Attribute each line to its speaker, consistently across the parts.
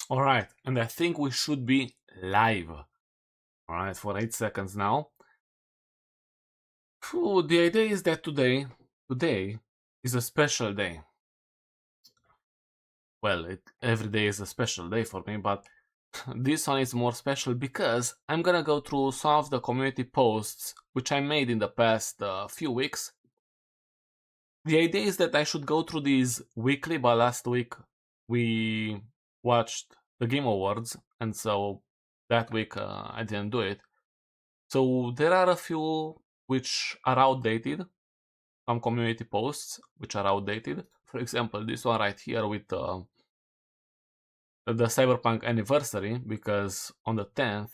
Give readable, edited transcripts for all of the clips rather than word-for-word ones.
Speaker 1: Alright, and I think we should be live. Alright, for 8 seconds now. The idea is that today is a special day. Well, every day is a special day for me, but this one is more special because I'm gonna go through some of the community posts which I made in the past few weeks. The idea is that I should go through these weekly, but last week we watched the Game Awards, and so that week I didn't do it. So there are a few which are outdated, some community posts which are outdated. For example, this one right here with the Cyberpunk anniversary, because on the 10th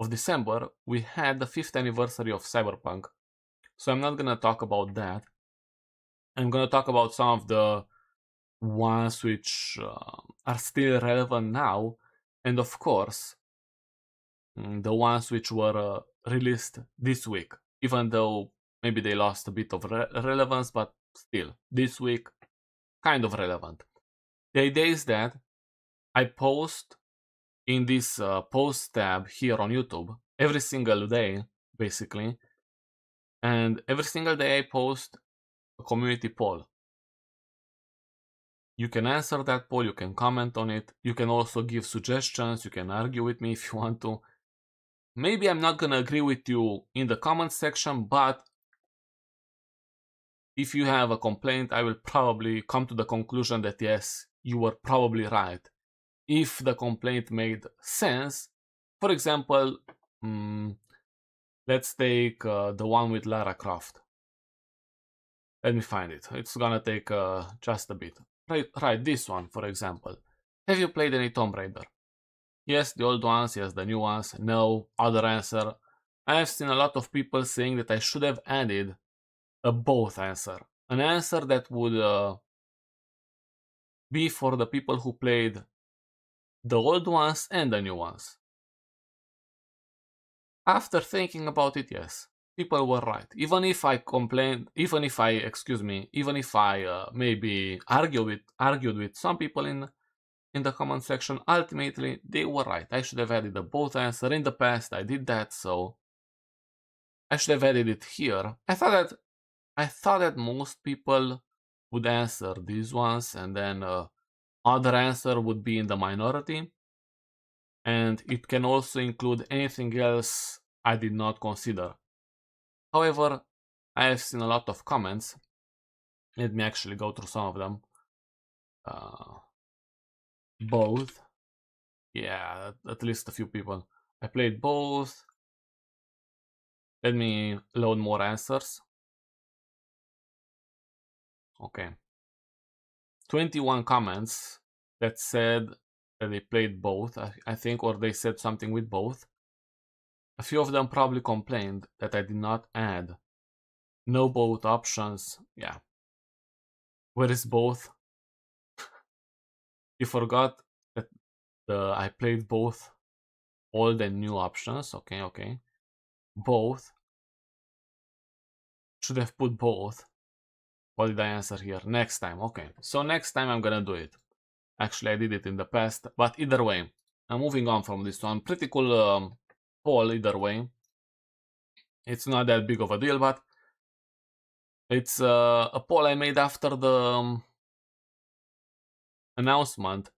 Speaker 1: of December we had the 5th anniversary of Cyberpunk. So I'm not gonna talk about that. I'm gonna talk about some of the ones which are still relevant now, and of course the ones which were released this week, even though maybe they lost a bit of relevance, but still, this week, kind of relevant. The idea is that I post in this post tab here on YouTube every single day, basically, and every single day I post a community poll. You can answer that poll, you can comment on it, you can also give suggestions, you can argue with me if you want to. Maybe I'm not gonna agree with you in the comment section, but if you have a complaint, I will probably come to the conclusion that yes, you were probably right. If the complaint made sense, for example, let's take the one with Lara Croft. Let me find it. It's gonna take just a bit. Right, this one, for example. Have you played any Tomb Raider? Yes, the old ones, yes, the new ones. No, other answer. I have seen a lot of people saying that I should have added a both answer. An answer that would be for the people who played the old ones and the new ones. After thinking about it, yes, people were right. Even if I complained, even if I maybe argued with some people in the comment section, ultimately they were right. I should have added a both answer. In the past I did that, so I should have added it here. I thought that most people would answer these ones, and then other answer would be in the minority, and it can also include anything else I did not consider. However, I have seen a lot of comments. Let me actually go through some of them. Both. Yeah, at least a few people. I played both. Let me load more answers. Okay. 21 comments that said that they played both, I think, or they said something with both. A few of them probably complained that I did not add no both options. Yeah. Where is both? You forgot that I played both old and new options. Okay. Both. Should have put both. What did I answer here? Next time. Okay. So next time I'm gonna do it. Actually, I did it in the past. But either way, I'm moving on from this one. Pretty cool poll either way. It's not that big of a deal, but it's a poll I made after the announcement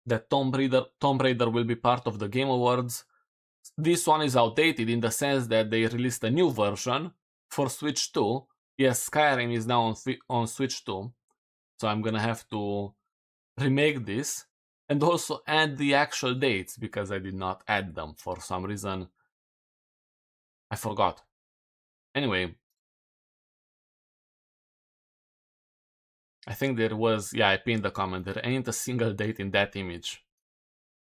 Speaker 1: that Tomb Raider will be part of the Game Awards. This one is outdated in the sense that they released a new version for Switch 2. Yes, Skyrim is now on Switch 2, so I'm gonna have to remake this and also add the actual dates because I did not add them for some reason. I forgot. Anyway, I think there was, yeah, I pinned the comment. There ain't a single date in that image.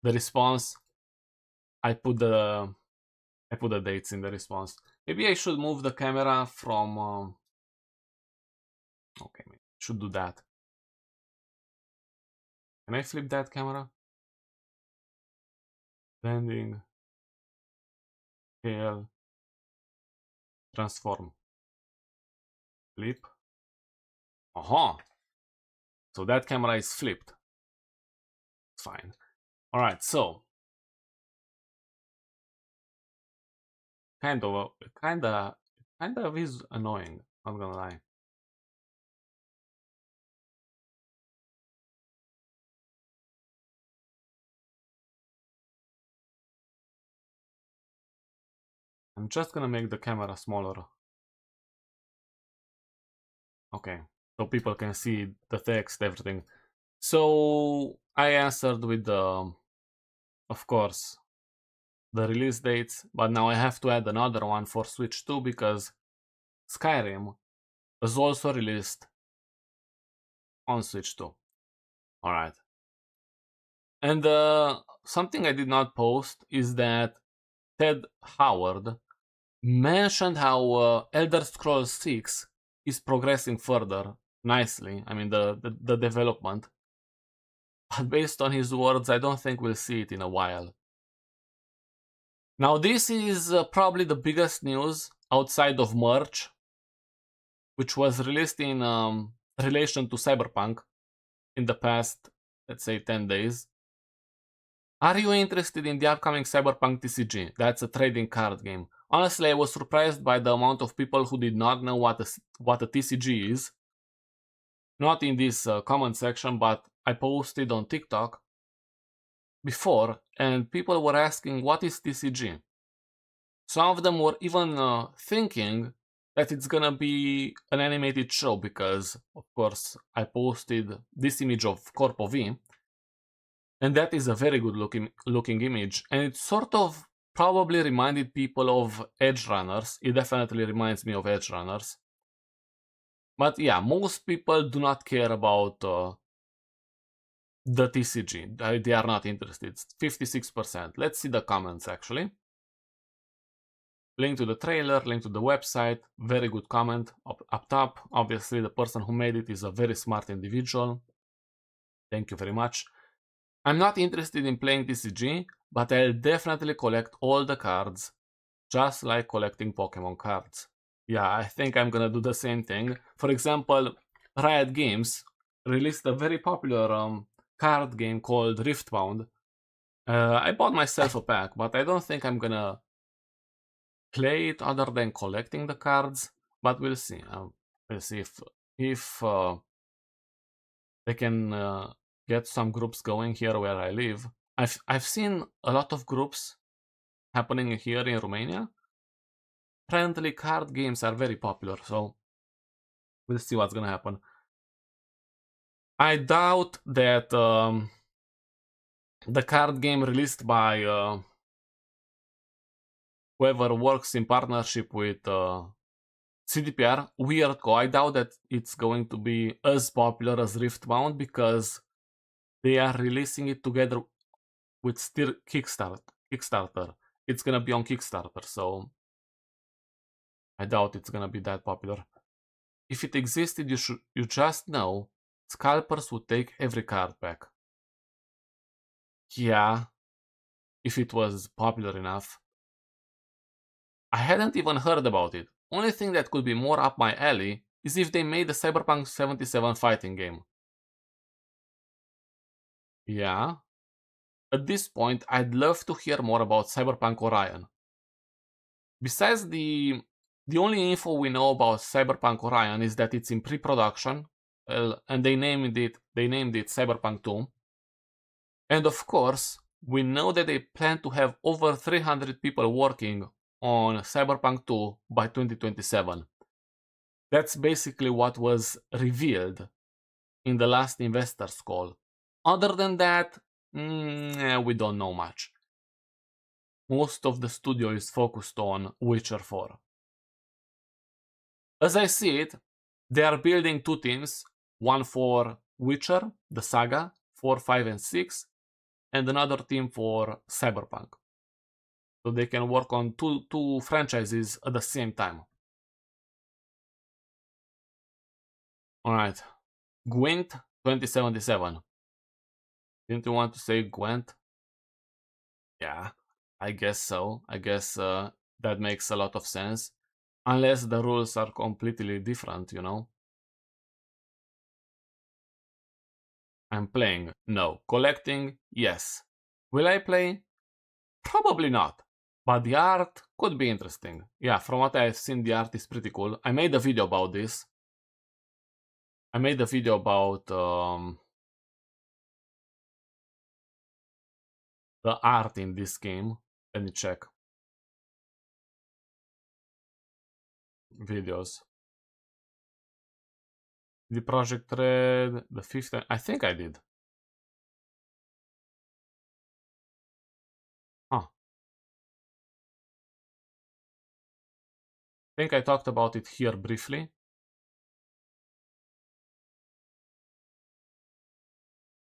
Speaker 1: The response, I put the dates in the response. Maybe I should move the camera from. Okay, maybe I should do that. Can I flip that camera? Blending, scale, transform, flip. Aha! So that camera is flipped. It's fine. All right, so kind of is annoying. Not gonna lie. I'm just gonna make the camera smaller. Okay, so people can see the text, everything. So I answered with the, of course, the release dates, but now I have to add another one for Switch 2 because Skyrim was also released on Switch 2. Alright. And something I did not post is that Ted Howard mentioned how Elder Scrolls 6 is progressing further nicely. I mean, the development. But based on his words, I don't think we'll see it in a while. Now, this is probably the biggest news outside of merch, which was released in relation to Cyberpunk in the past, let's say, 10 days. Are you interested in the upcoming Cyberpunk TCG? That's a trading card game. Honestly, I was surprised by the amount of people who did not know what a TCG is. Not in this comment section, but I posted on TikTok before, and people were asking, what is TCG? Some of them were even thinking that it's gonna be an animated show because, of course, I posted this image of Corpo V, and that is a very good looking image, and it sort of probably reminded people of Edgerunners. It definitely reminds me of Edgerunners. But yeah, most people do not care about the TCG. They are not interested. It's 56%. Let's see the comments actually. Link to the trailer, link to the website, very good comment up top. Obviously, the person who made it is a very smart individual. Thank you very much. I'm not interested in playing TCG, but I'll definitely collect all the cards, just like collecting Pokemon cards. Yeah, I think I'm gonna do the same thing. For example, Riot Games released a very popular card game called Riftbound. I bought myself a pack, but I don't think I'm gonna play it other than collecting the cards. But we'll see. We'll see if they can get some groups going here where I live. I've seen a lot of groups happening here in Romania. Apparently, card games are very popular, so we'll see what's gonna happen. I doubt that the card game released by whoever works in partnership with CDPR, Weirdco, I doubt that it's going to be as popular as Riftbound because they are releasing it together with still Kickstarter. It's gonna be on Kickstarter, so I doubt it's gonna be that popular. If it existed, you just know scalpers would take every card back. Yeah, if it was popular enough. I hadn't even heard about it. Only thing that could be more up my alley is if they made a Cyberpunk 77 fighting game. Yeah. At this point, I'd love to hear more about Cyberpunk Orion. Besides the only info we know about Cyberpunk Orion is that it's in pre-production, and they named it Cyberpunk 2. And of course, we know that they plan to have over 300 people working on Cyberpunk 2 by 2027. That's basically what was revealed in the last investors call. Other than that, we don't know much. Most of the studio is focused on Witcher 4. As I see it, they are building two teams, one for Witcher, the saga, 4, 5, and 6, and another team for Cyberpunk. So they can work on two franchises at the same time. Alright. Gwent 2077. Didn't you want to say Gwent? Yeah, I guess so. I guess that makes a lot of sense. Unless the rules are completely different, you know? I'm playing? No. Collecting? Yes. Will I play? Probably not. But the art could be interesting. Yeah, from what I've seen, the art is pretty cool. I made a video about this. I made a video about the art in this game. Let me check. Videos. The Project Red, the fifth, I think I did. Huh. I think I talked about it here briefly.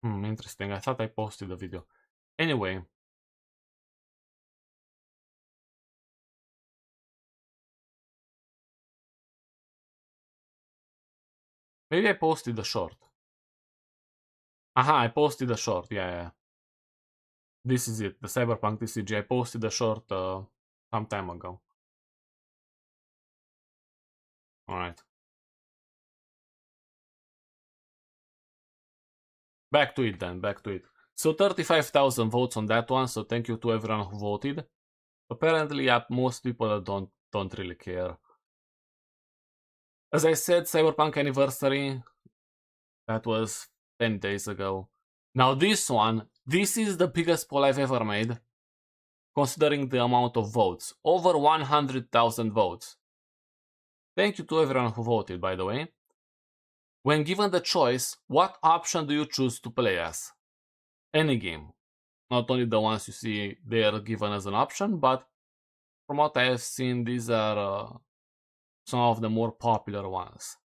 Speaker 1: Interesting. I thought I posted a video. Anyway. Maybe I posted a short. Aha, I posted a short. Yeah. This is it. The Cyberpunk TCG. I posted a short some time ago. Alright. Back to it then. Back to it. So 35,000 votes on that one. So thank you to everyone who voted. Apparently, yeah, most people don't really care. As I said, Cyberpunk Anniversary, that was 10 days ago. Now this one, this is the biggest poll I've ever made, considering the amount of votes. Over 100,000 votes. Thank you to everyone who voted, by the way. When given the choice, what option do you choose to play as? Any game. Not only the ones you see there given as an option, but from what I have seen, these are some of the more popular ones.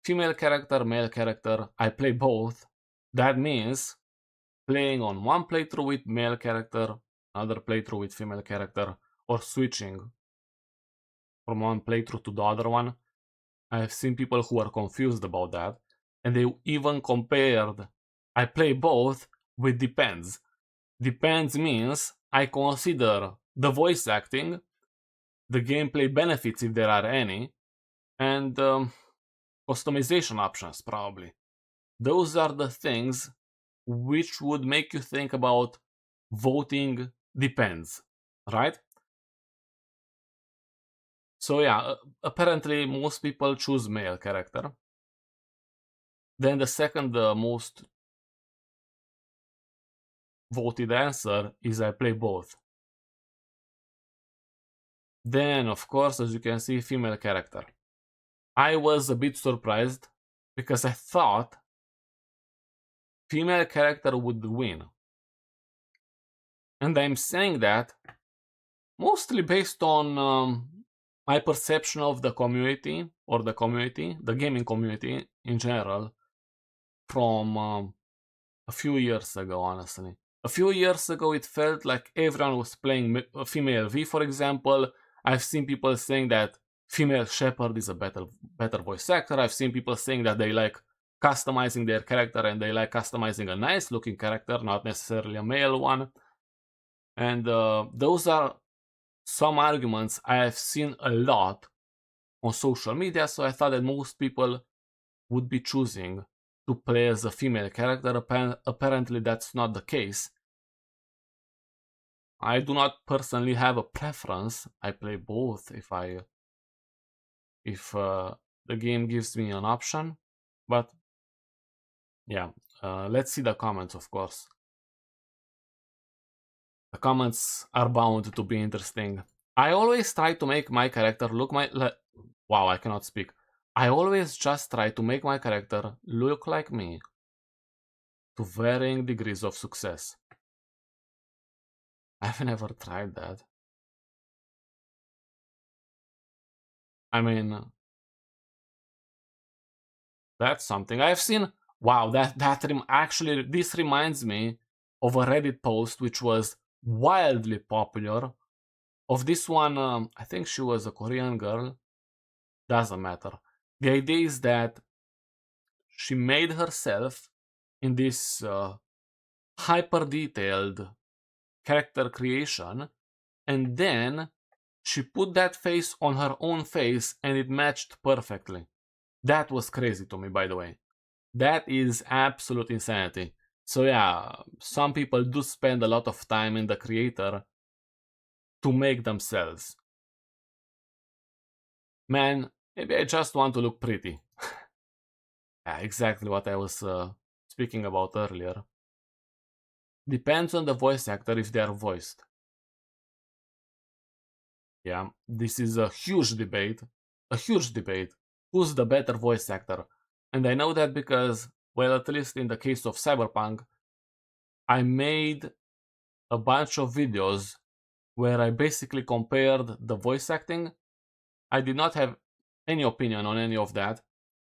Speaker 1: Female character, male character, I play both. That means playing on one playthrough with male character, another playthrough with female character, or switching from one playthrough to the other one. I have seen people who are confused about that, and they even compared I play both with depends. Depends means I consider the voice acting, the gameplay benefits if there are any, and customization options probably. Those are the things which would make you think about voting depends, right? So yeah, apparently most people choose male character. Then the second most voted answer is I play both. Then, of course, as you can see, female character. I was a bit surprised because I thought female character would win. And I'm saying that mostly based on my perception of the community, or the gaming community in general, from a few years ago, honestly. A few years ago, it felt like everyone was playing female V, for example. I've seen people saying that female Shepard is a better voice actor. I've seen people saying that they like customizing their character and they like customizing a nice looking character, not necessarily a male one. And those are some arguments I have seen a lot on social media, so I thought that most people would be choosing to play as a female character. Apparently that's not the case. I do not personally have a preference. I play both if the game gives me an option. But yeah, let's see the comments, of course. The comments are bound to be interesting. I always try to make my character look wow, I cannot speak. I always just try to make my character look like me, to varying degrees of success. I've never tried that. I mean, that's something I've seen. Wow, actually, this reminds me of a Reddit post which was wildly popular. Of this one, I think she was a Korean girl. Doesn't matter. The idea is that she made herself in this hyper detailed character creation, and then she put that face on her own face and it matched perfectly. That was crazy to me, by the way. That is absolute insanity. So yeah, some people do spend a lot of time in the creator to make themselves. Man, maybe I just want to look pretty. Yeah, exactly what I was speaking about earlier. Depends on the voice actor if they are voiced. Yeah, this is a huge debate. A huge debate. Who's the better voice actor? And I know that because, well, at least in the case of Cyberpunk, I made a bunch of videos where I basically compared the voice acting. I did not have any opinion on any of that,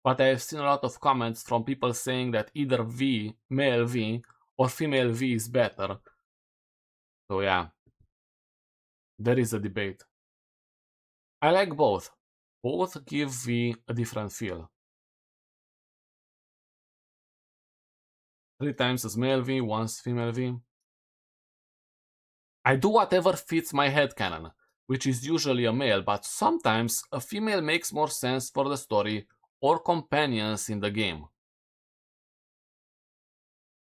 Speaker 1: but I have seen a lot of comments from people saying that either V, male V, or female V is better. So yeah, there is a debate. I like both. Both give V a different feel. 3 times as male V, once female V. I do whatever fits my headcanon, which is usually a male, but sometimes a female makes more sense for the story or companions in the game.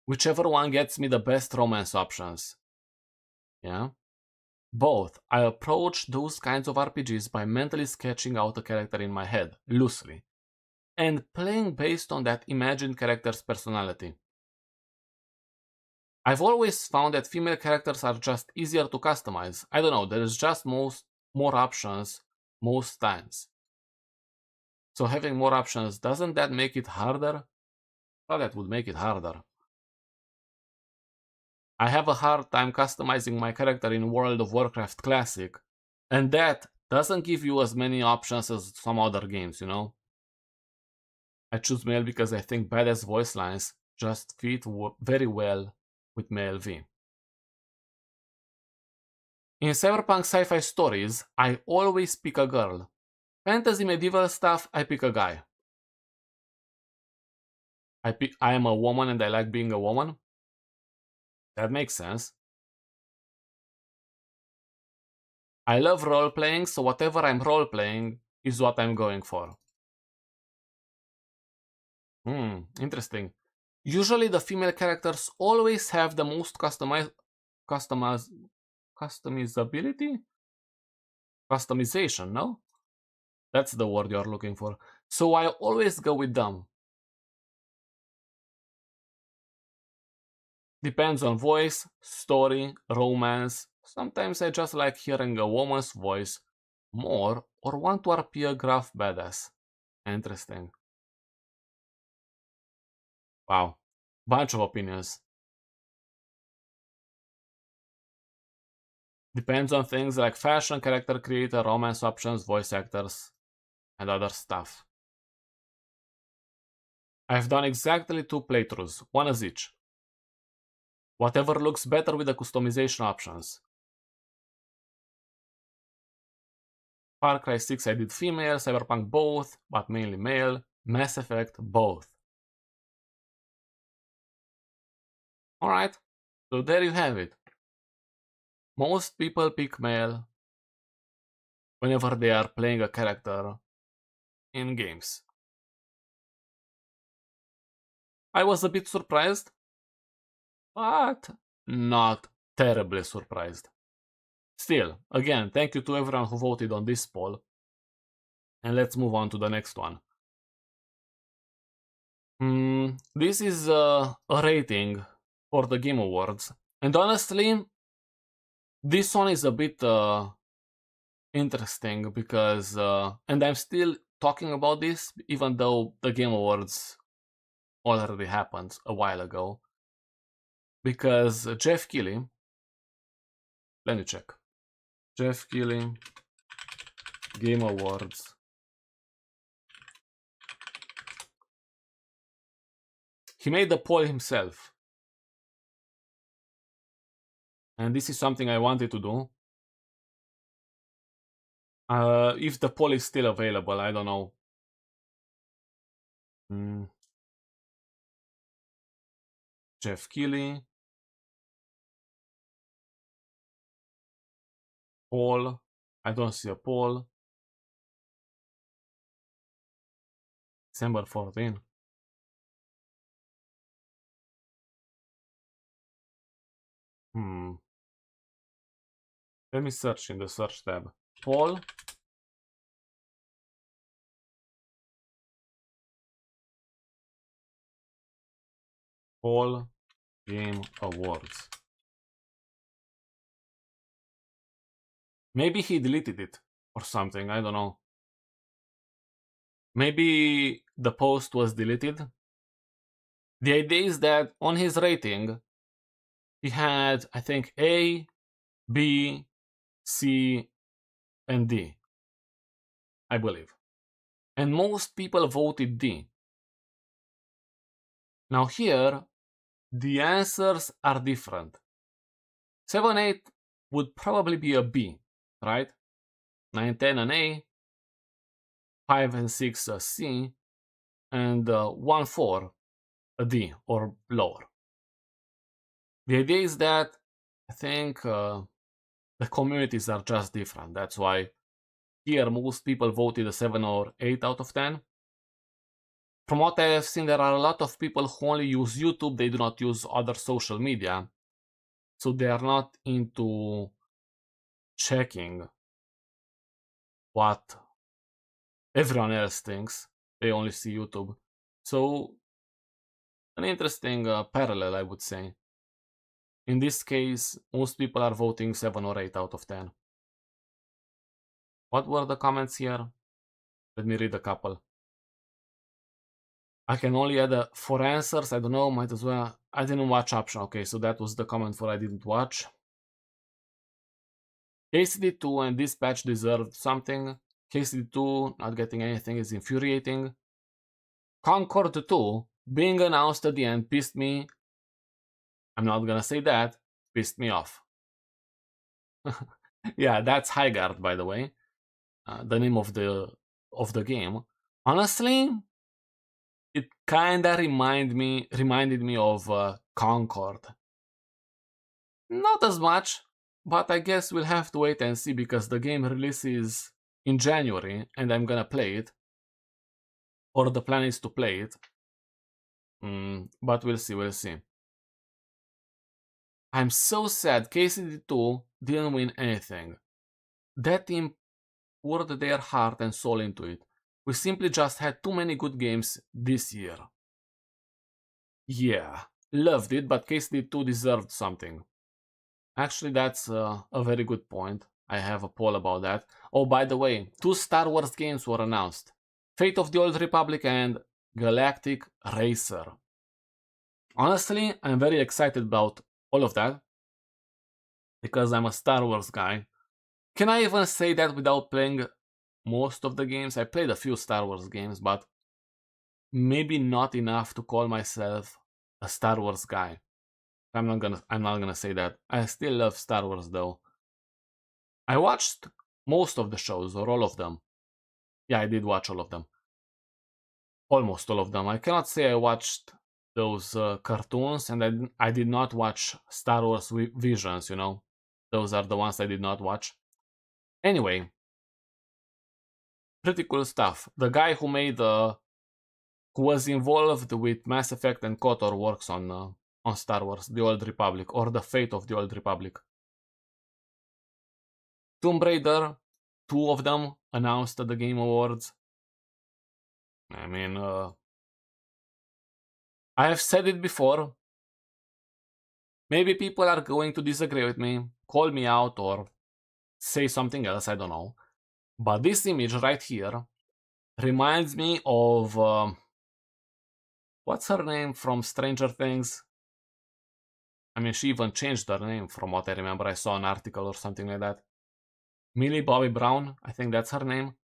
Speaker 1: Whichever one gets me the best romance options. Yeah? Both. I approach those kinds of RPGs by mentally sketching out a character in my head, loosely, and playing based on that imagined character's personality. I've always found that female characters are just easier to customize. I don't know, there's just more options most times. So having more options, doesn't that make it harder? Well, that would make it harder. I have a hard time customizing my character in World of Warcraft Classic, and that doesn't give you as many options as some other games, you know? I choose male because I think badass voice lines just fit very well with male V. In cyberpunk sci-fi stories, I always pick a girl. Fantasy medieval stuff, I pick a guy. I am a woman and I like being a woman. That makes sense. I love role playing, so whatever I'm role playing is what I'm going for. Interesting. Usually the female characters always have the most customiz customizability? Customization, no? That's the word you're looking for. So I always go with them. Depends on voice, story, romance. Sometimes I just like hearing a woman's voice more or want to RP a gruff badass. Interesting. Wow. Bunch of opinions. Depends on things like fashion, character creator, romance options, voice actors, and other stuff. I've done exactly 2 playthroughs, one as each. Whatever looks better with the customization options. Far Cry 6 I did female, Cyberpunk both, but mainly male, Mass Effect both. Alright, so there you have it. Most people pick male whenever they are playing a character in games. I was a bit surprised, but not terribly surprised. Still, again, thank you to everyone who voted on this poll, and let's move on to the next one. This is a rating for the Game Awards, and honestly, this one is a bit interesting because, and I'm still talking about this even though the Game Awards already happened a while ago, because Jeff Keighley, let me check, Jeff Keighley, Game Awards. He made the poll himself. And this is something I wanted to do. If the poll is still available, I don't know. Jeff Keighley. Poll. I don't see a poll. December 14. Let me search in the search tab. Paul Game Awards. Maybe he deleted it or something, I don't know. Maybe the post was deleted. The idea is that on his rating, he had, I think, A, B, C, and D, I believe. And most people voted D. Now here, the answers are different. 7, 8 would probably be a B, right? 9, 10 an A, 5 and 6 a C, and 1, 4 a D or lower. The idea is that I think the communities are just different. That's why here most people voted a 7 or 8 out of 10. From what I have seen, there are a lot of people who only use YouTube, they do not use other social media. So they are not into checking what everyone else thinks. They only see YouTube. So an interesting parallel, I would say. In this case, most people are voting 7 or 8 out of 10. What were the comments here? Let me read a couple. I can only add 4 answers. I don't know, might as well. I didn't watch option. Okay, so that was the comment for I didn't watch. KCD2 and Dispatch deserved something. KCD2 not getting anything is infuriating. Concord 2 being announced at the end pissed me. I'm not gonna say that. Pissed me off. Yeah, that's Highguard, by the way. The name of the game. Honestly, it kinda reminded me of Concord. Not as much, but I guess we'll have to wait and see because the game releases in January and I'm gonna play it. Or the plan is to play it. But we'll see. I'm so sad KCD2 didn't win anything. That team poured their heart and soul into it. We simply just had too many good games this year. Yeah, loved it, but KCD2 deserved something. Actually, that's a very good point. I have a poll about that. Oh, by the way, 2 Star Wars games were announced. Fate of the Old Republic and Galactic Racer. Honestly, I'm very excited about all of that. Because I'm a Star Wars guy. Can I even say that without playing most of the games? I played a few Star Wars games, but maybe not enough to call myself a Star Wars guy. I'm not gonna say that. I still love Star Wars though. I watched most of the shows, or all of them. Yeah, I did watch all of them. Almost all of them. I cannot say I watched those cartoons, and I did not watch Star Wars Visions, you know? Those are the ones I did not watch. Anyway, pretty cool stuff. The guy who made who was involved with Mass Effect and KOTOR works on Star Wars: The Old Republic, or The Fate of the Old Republic. Tomb Raider, 2 of them announced at the Game Awards. I mean, I have said it before. Maybe people are going to disagree with me, call me out, or say something else, I don't know. But this image right here reminds me of what's her name from Stranger Things? I mean, she even changed her name from what I remember. I saw an article or something like that. Millie Bobby Brown, I think that's her name.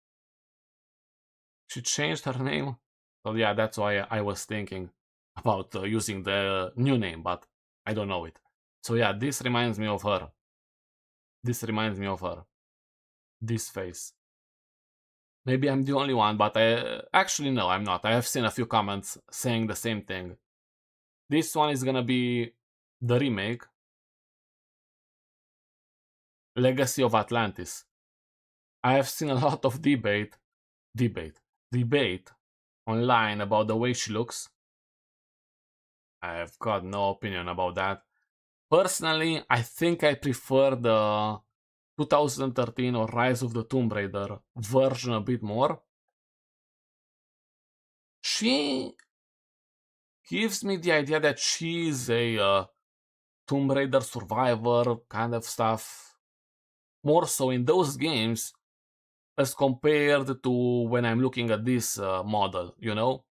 Speaker 1: She changed her name. So yeah, that's why I was thinking about using the new name, but I don't know it. So yeah, this reminds me of her. This reminds me of her. This face. Maybe I'm the only one, but actually no, I'm not. I have seen a few comments saying the same thing. This one is gonna be the remake, Legacy of Atlantis. I have seen a lot of debate online about the way she looks. I have got no opinion about that. Personally, I think I prefer the 2013 or Rise of the Tomb Raider version a bit more. She gives me the idea that she's a Tomb Raider survivor kind of stuff, more so in those games as compared to when I'm looking at this model, you know?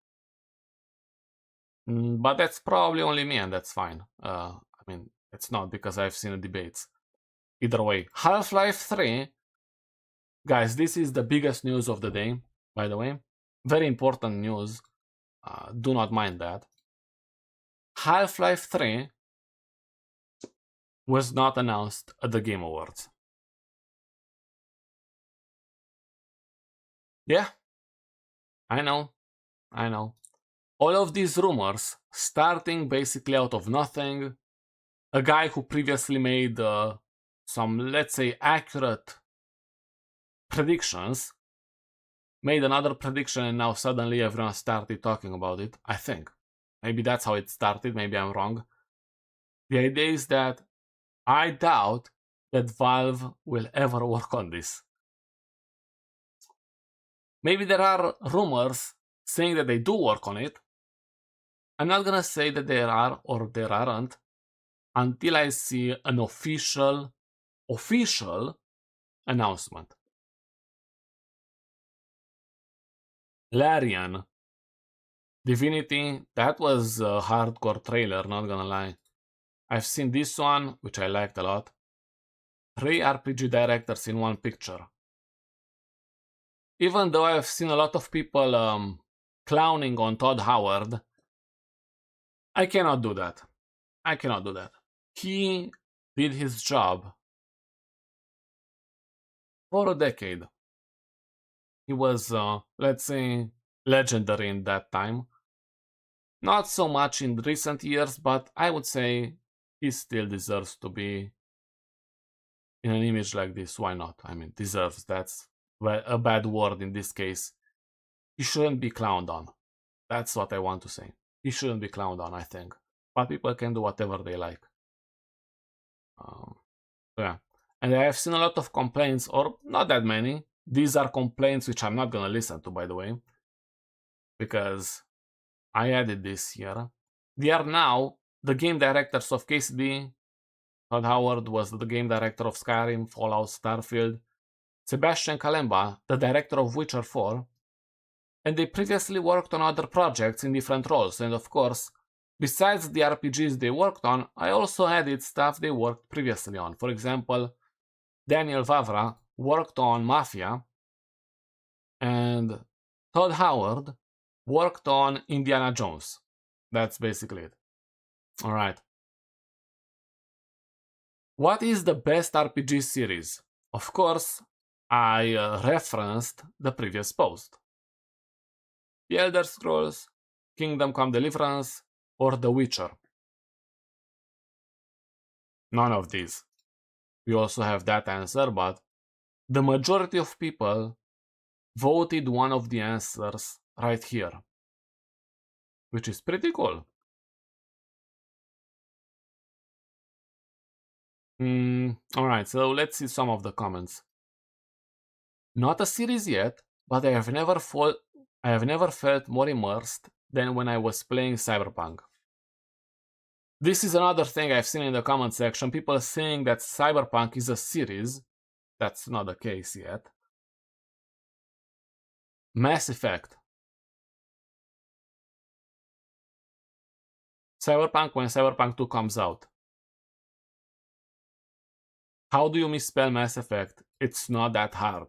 Speaker 1: But that's probably only me, and that's fine. I mean, it's not because I've seen the debates. Either way, Half-Life 3, guys, this is the biggest news of the day, by the way. Very important news. Do not mind that. Half-Life 3 was not announced at the Game Awards. Yeah, I know. All of these rumors, starting basically out of nothing, a guy who previously made some, let's say, accurate predictions, made another prediction, and now suddenly everyone started talking about it, I think. Maybe that's how it started, maybe I'm wrong. The idea is that I doubt that Valve will ever work on this. Maybe there are rumors saying that they do work on it. I'm not gonna say that there are or there aren't until I see an official announcement. Larian. Divinity, that was a hardcore trailer, not gonna lie. I've seen this one, which I liked a lot. 3 RPG directors in one picture. Even though I've seen a lot of people clowning on Todd Howard, I cannot do that. He did his job for a decade. He was, let's say, legendary in that time. Not so much in recent years, but I would say he still deserves to be in an image like this. Why not? I mean, deserves, that's a bad word in this case. He shouldn't be clowned on. That's what I want to say. He shouldn't be clowned on, I think. But people can do whatever they like. Yeah. And I have seen a lot of complaints, or not that many. These are complaints which I'm not gonna listen to, by the way, because I added this here. They are now the game directors of KCD. Todd Howard was the game director of Skyrim, Fallout, Starfield. Sebastian Kalemba, the director of Witcher 4. And they previously worked on other projects in different roles. And of course, besides the RPGs they worked on, I also added stuff they worked previously on. For example, Daniel Vavra worked on Mafia, and Todd Howard worked on Indiana Jones. That's basically it. Alright. What is the best RPG series? Of course, I referenced the previous post. The Elder Scrolls, Kingdom Come Deliverance, or The Witcher. None of these. We also have that answer, but the majority of people voted one of the answers right here, which is pretty cool. Alright, so let's see some of the comments. Not a series yet, but I have never felt more immersed than when I was playing Cyberpunk. This is another thing I've seen in the comment section, people saying that Cyberpunk is a series. That's not the case yet. Mass Effect. Cyberpunk when Cyberpunk 2 comes out. How do you misspell Mass Effect? It's not that hard.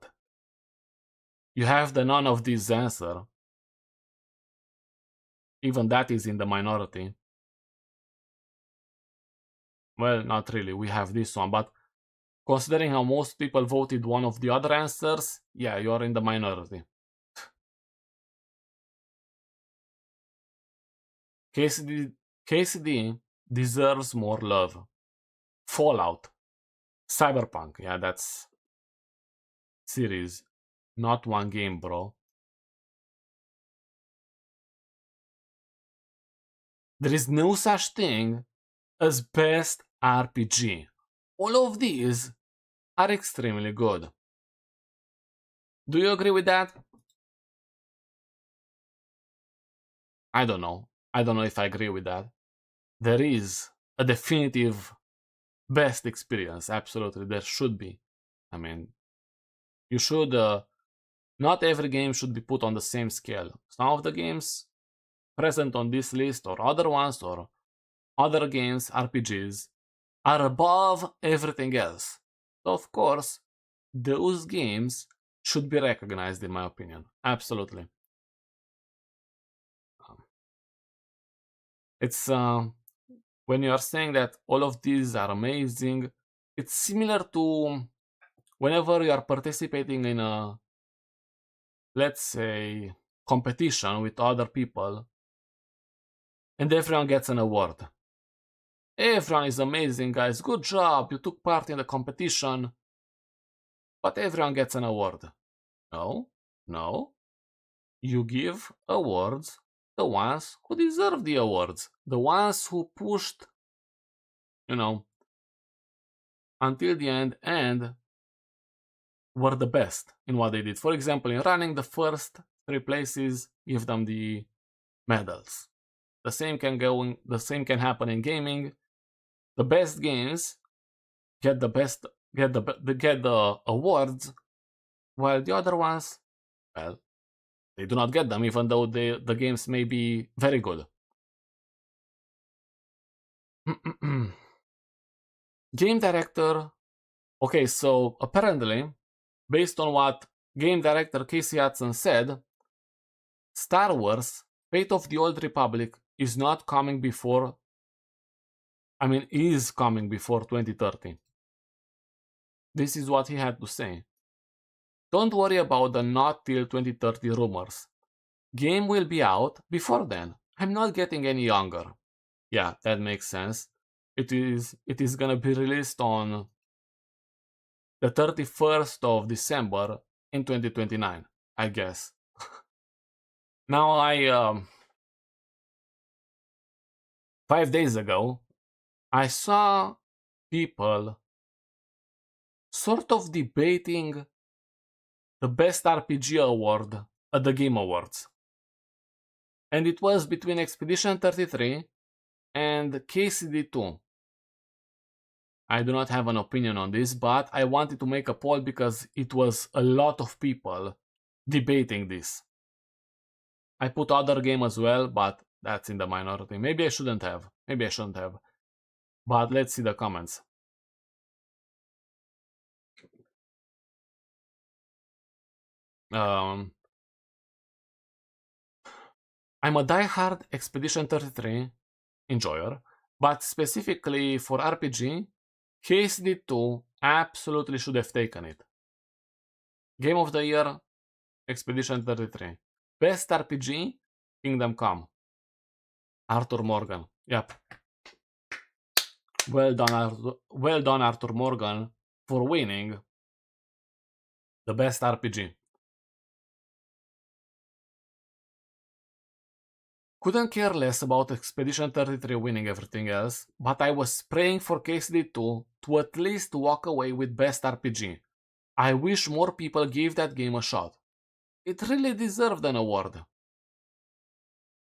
Speaker 1: You have the none of these answer. Even that is in the minority. Well, not really, we have this one, but considering how most people voted one of the other answers, yeah, you're in the minority. KCD deserves more love. Fallout. Cyberpunk, yeah, that's series, not one game, bro. There is no such thing as best RPG. All of these are extremely good. Do you agree with that? I don't know. I don't know if I agree with that. There is a definitive best experience. Absolutely, there should be. I mean, you should. Not every game should be put on the same scale. Some of the games present on this list, or other ones, or other games, RPGs, are above everything else. So, of course, those games should be recognized, in my opinion. Absolutely. It's when you are saying that all of these are amazing, it's similar to whenever you are participating in a, let's say, competition with other people and everyone gets an award. Everyone is amazing, guys. Good job. You took part in the competition. But everyone gets an award. No, no. You give awards the ones who deserve the awards. The ones who pushed, until the end and were the best in what they did. For example, in running, the first 3 places, give them the medals. The same can happen in gaming. The best games get the awards, while the other ones, well, they do not get them, even though the games may be very good. Game director. Okay, so apparently, based on what game director Casey Hudson said, Star Wars: Fate of the Old Republic is coming before 2030. This is what he had to say. Don't worry about the not till 2030 rumors. Game will be out before then. I'm not getting any younger. Yeah, that makes sense. It is gonna be released on the 31st of December in 2029, I guess. Now 5 days ago, I saw people sort of debating the best RPG award at the Game Awards. And it was between Expedition 33 and KCD2. I do not have an opinion on this, but I wanted to make a poll because it was a lot of people debating this. I put other game as well, but that's in the minority. Maybe I shouldn't have. But let's see the comments. I'm a diehard Expedition 33 enjoyer, but specifically for RPG, KSD2 absolutely should have taken it. Game of the Year, Expedition 33. Best RPG, Kingdom Come. Arthur Morgan. Yep. Well done, Arthur Morgan, for winning the best RPG. Couldn't care less about Expedition 33 winning everything else, but I was praying for KSD2 to at least walk away with best RPG. I wish more people gave that game a shot. It really deserved an award.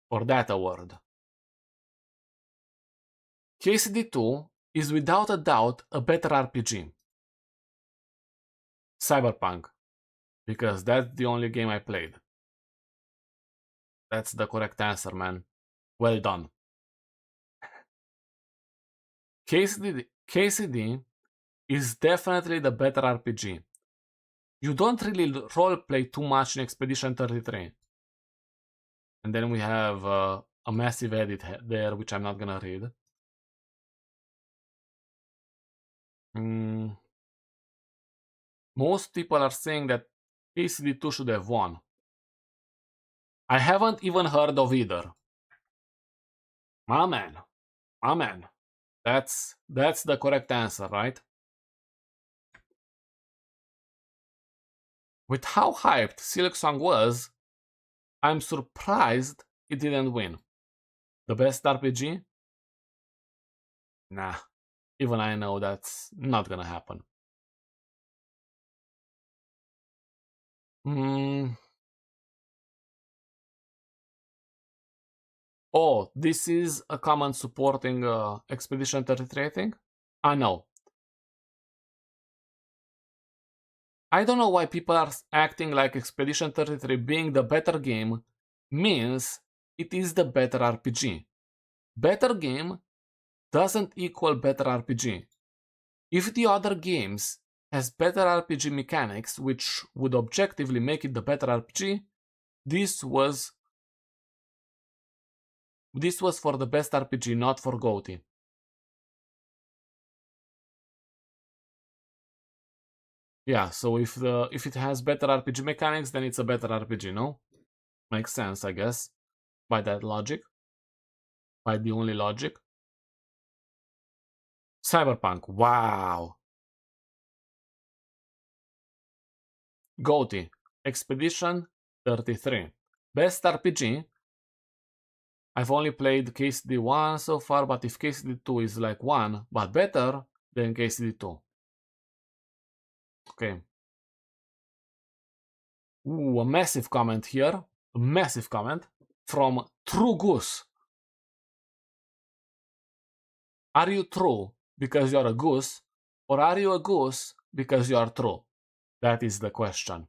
Speaker 1: Or that award. KCD2 is without a doubt a better RPG. Cyberpunk. Because that's the only game I played. That's the correct answer, man. Well done. KCD is definitely the better RPG. You don't really roleplay too much in Expedition 33. And then we have a massive edit there, which I'm not gonna read. Most people are saying that KCD2 should have won. I haven't even heard of either. My man. That's the correct answer, right? With how hyped Silksong was, I'm surprised it didn't win. The best RPG? Nah. Even I know that's not gonna happen. Oh, this is a comment supporting Expedition 33, I think? I know. I don't know why people are acting like Expedition 33 being the better game means it is the better RPG. Better game doesn't equal better RPG. If the other games has better RPG mechanics, which would objectively make it the better RPG, this was for the best RPG, not for GOTY. Yeah, so if it has better RPG mechanics, then it's a better RPG, no? Makes sense, I guess. By that logic. By the only logic. Cyberpunk, wow. GOTY, Expedition 33. Best RPG. I've only played KCD 1 so far, but if KCD 2 is like 1, but better, then KCD 2. Okay. Ooh, a massive comment here. A massive comment from True Goose. Are you true because you're a goose, or are you a goose because you are true? That is the question.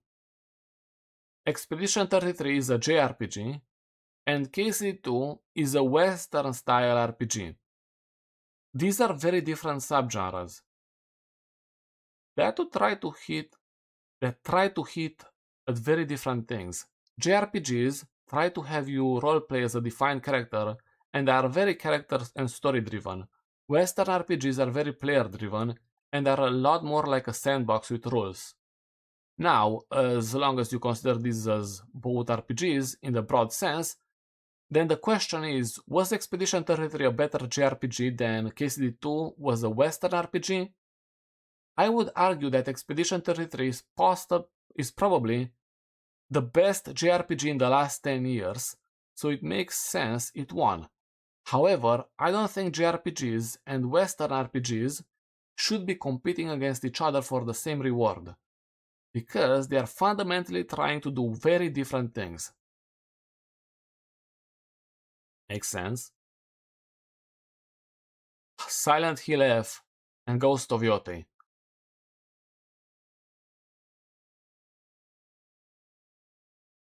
Speaker 1: Expedition 33 is a JRPG, and KC2 is a Western style RPG. These are very different subgenres that try to hit at very different things. JRPGs try to have you roleplay as a defined character and are very character and story driven. Western RPGs are very player driven and are a lot more like a sandbox with rules. Now, as long as you consider these as both RPGs in the broad sense, then the question is, was Expedition 33 a better JRPG than KCD2 was a Western RPG? I would argue that Expedition 33 is probably the best JRPG in the last 10 years, so it makes sense it won. However, I don't think JRPGs and Western RPGs should be competing against each other for the same reward, because they are fundamentally trying to do very different things. Makes sense? Silent Hill F and Ghost of Yotei.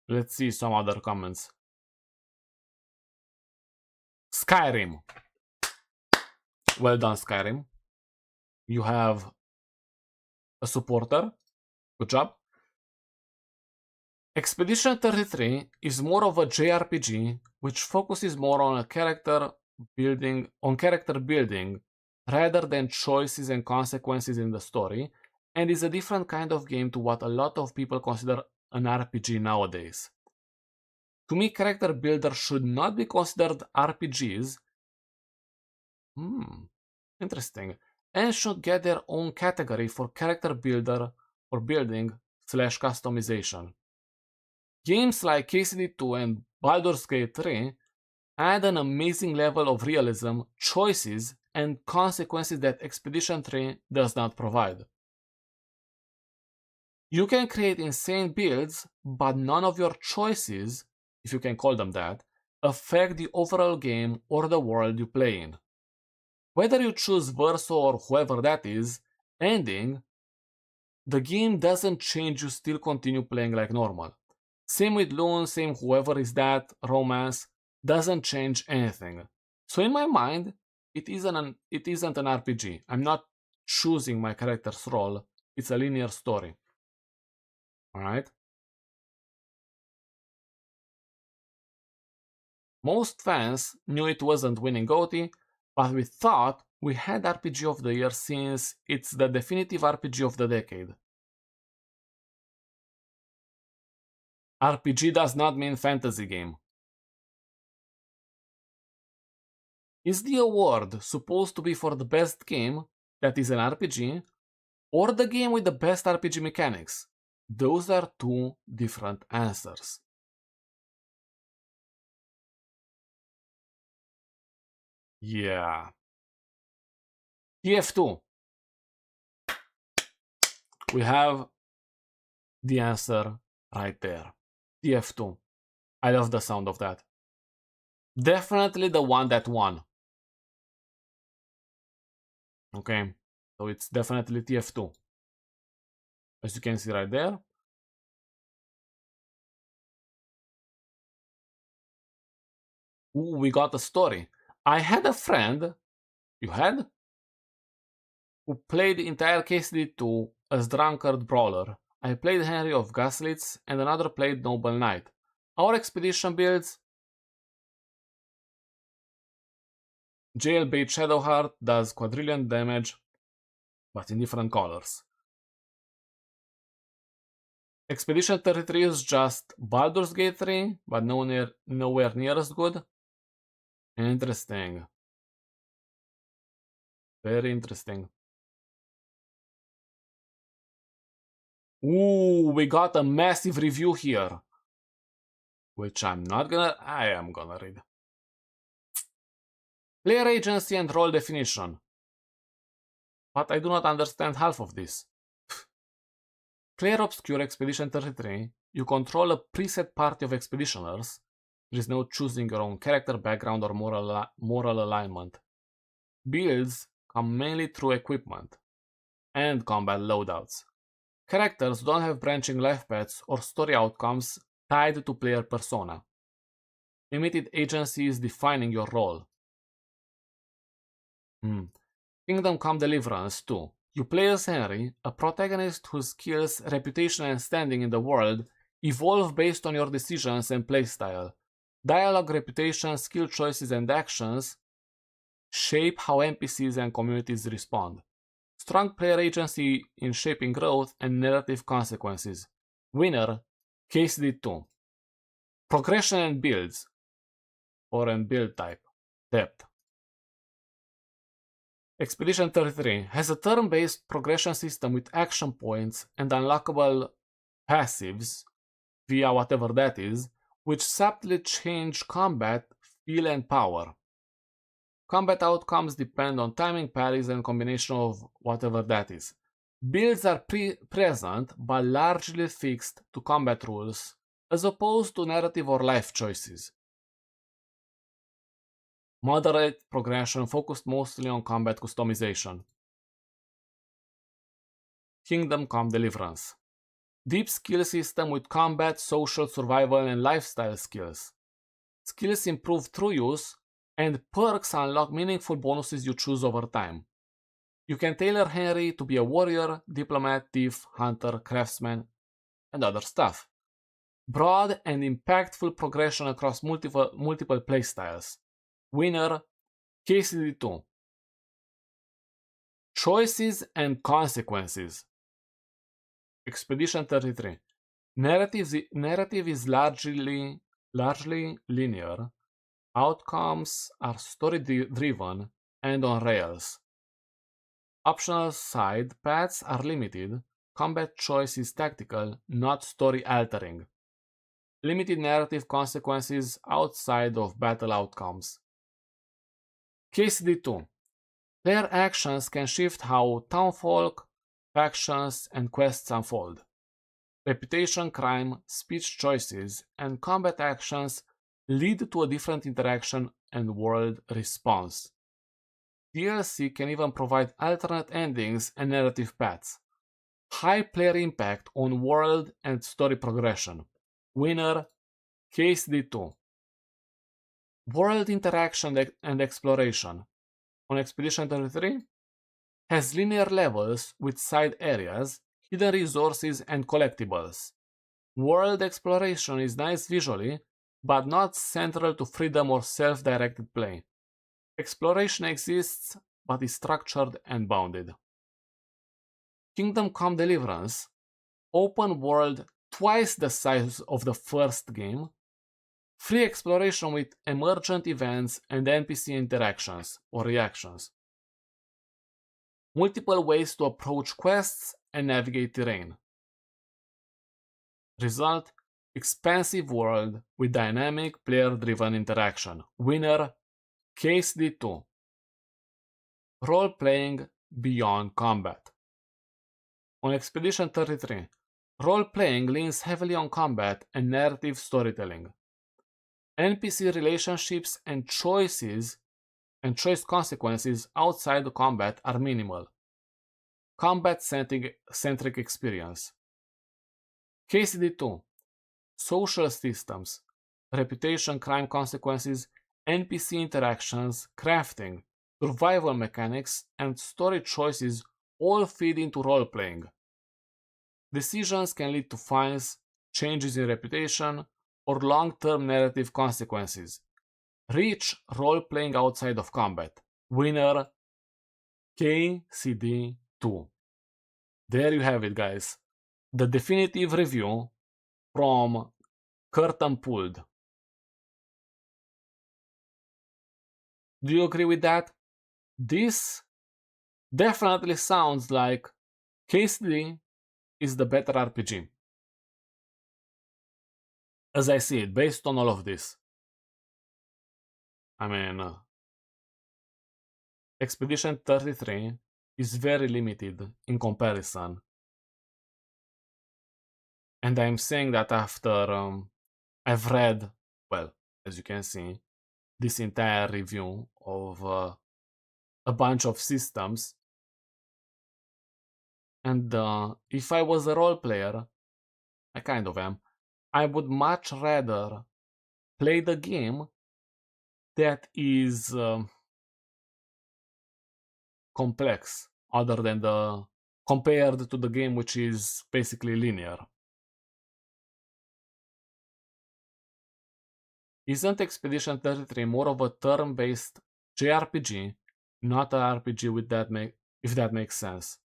Speaker 1: Let's see some other comments. Skyrim. Well done, Skyrim. You have a supporter. Good job. Expedition 33 is more of a JRPG, which focuses more on character building rather than choices and consequences in the story, and is a different kind of game to what a lot of people consider an RPG nowadays. To me, character builders should not be considered RPGs. Interesting. And should get their own category for character builder or building/customization. Games like KCD2 and Baldur's Gate 3 add an amazing level of realism, choices, and consequences that Expedition 3 does not provide. You can create insane builds, but none of your choices, if you can call them that, affect the overall game or the world you play in. Whether you choose Verso or whoever that is, ending, the game doesn't change, you still continue playing like normal. Same with Loon, same whoever is that, Romance, doesn't change anything. So in my mind, it isn't an RPG. I'm not choosing my character's role, it's a linear story. Alright? Most fans knew it wasn't winning GOTY, but we thought we had RPG of the year since it's the definitive RPG of the decade. RPG does not mean fantasy game. Is the award supposed to be for the best game that is an RPG, or the game with the best RPG mechanics? Those are two different answers. Yeah. TF2. We have the answer right there. TF2. I love the sound of that. Definitely the one that won. Okay, so it's definitely TF2. As you can see right there. Ooh, we got a story. I had a friend, you had? Who played the entire KCD2 as Drunkard Brawler. I played Henry of Gaslitz and another played Noble Knight. Our expedition builds Jailbait Shadowheart does quadrillion damage, but in different colors. Expedition 33 is just Baldur's Gate 3, but nowhere near as good. Interesting. Very interesting. Ooh, we got a massive review here. Which I am gonna read. Player agency and role definition. But I do not understand half of this. Clear Obscure Expedition 33. You control a preset party of expeditioners. There is no choosing your own character, background, or moral alignment. Builds come mainly through equipment and combat loadouts. Characters don't have branching life paths or story outcomes tied to player persona. Limited agency is defining your role. Kingdom Come Deliverance 2. You play as Henry, a protagonist whose skills, reputation, and standing in the world evolve based on your decisions and playstyle. Dialogue, reputation, skill choices, and actions shape how NPCs and communities respond. Strong player agency in shaping growth and narrative consequences. Winner, KCD2. Progression and builds, or and build type. Depth. Expedition 33 has a turn-based progression system with action points and unlockable passives, via whatever that is, which subtly change combat, feel, and power. Combat outcomes depend on timing, parries, and combination of whatever that is. Builds are present but largely fixed to combat rules, as opposed to narrative or life choices. Moderate progression focused mostly on combat customization. Kingdom Come Deliverance. Deep skill system with combat, social, survival, and lifestyle skills. Skills improve through use, and perks unlock meaningful bonuses you choose over time. You can tailor Henry to be a warrior, diplomat, thief, hunter, craftsman, and other stuff. Broad and impactful progression across multiple playstyles. Winner, KCD2. Choices and consequences. Expedition 33. Narrative is largely linear. Outcomes are story-driven and on rails. Optional side paths are limited. Combat choice is tactical, not story-altering. Limited narrative consequences outside of battle outcomes. KCD2. Player actions can shift how townfolk, factions, and quests unfold. Reputation, crime, speech choices, and combat actions lead to a different interaction and world response. DLC can even provide alternate endings and narrative paths. High player impact on world and story progression. Winner, KCD2. World interaction and exploration. On Expedition 33, has linear levels with side areas, hidden resources, and collectibles. World exploration is nice visually, but not central to freedom or self-directed play. Exploration exists, but is structured and bounded. Kingdom Come Deliverance, open world twice the size of the first game, free exploration with emergent events and NPC interactions or reactions. Multiple ways to approach quests and navigate terrain. Result, expansive world with dynamic player-driven interaction. Winner, KCD2. Role-playing beyond combat. On Expedition 33, role-playing leans heavily on combat and narrative storytelling. NPC relationships and choice consequences outside the combat are minimal. Combat-centric experience. KCD2, social systems, reputation crime consequences, NPC interactions, crafting, survival mechanics, and story choices all feed into role-playing. Decisions can lead to fines, changes in reputation, or long-term narrative consequences. Reach role-playing outside of combat. Winner KCD2. There you have it, guys. The definitive review from Curtain Pulled. Do you agree with that? This definitely sounds like KCD is the better RPG. As I see it, based on all of this. I mean, Expedition 33 is very limited in comparison. And I'm saying that after I've read, well, as you can see, this entire review of a bunch of systems. And if I was a role player, I kind of am, I would much rather play the game that is complex, other than compared to the game which is basically linear. Isn't Expedition 33 more of a turn-based JRPG, not an RPG with if that makes sense?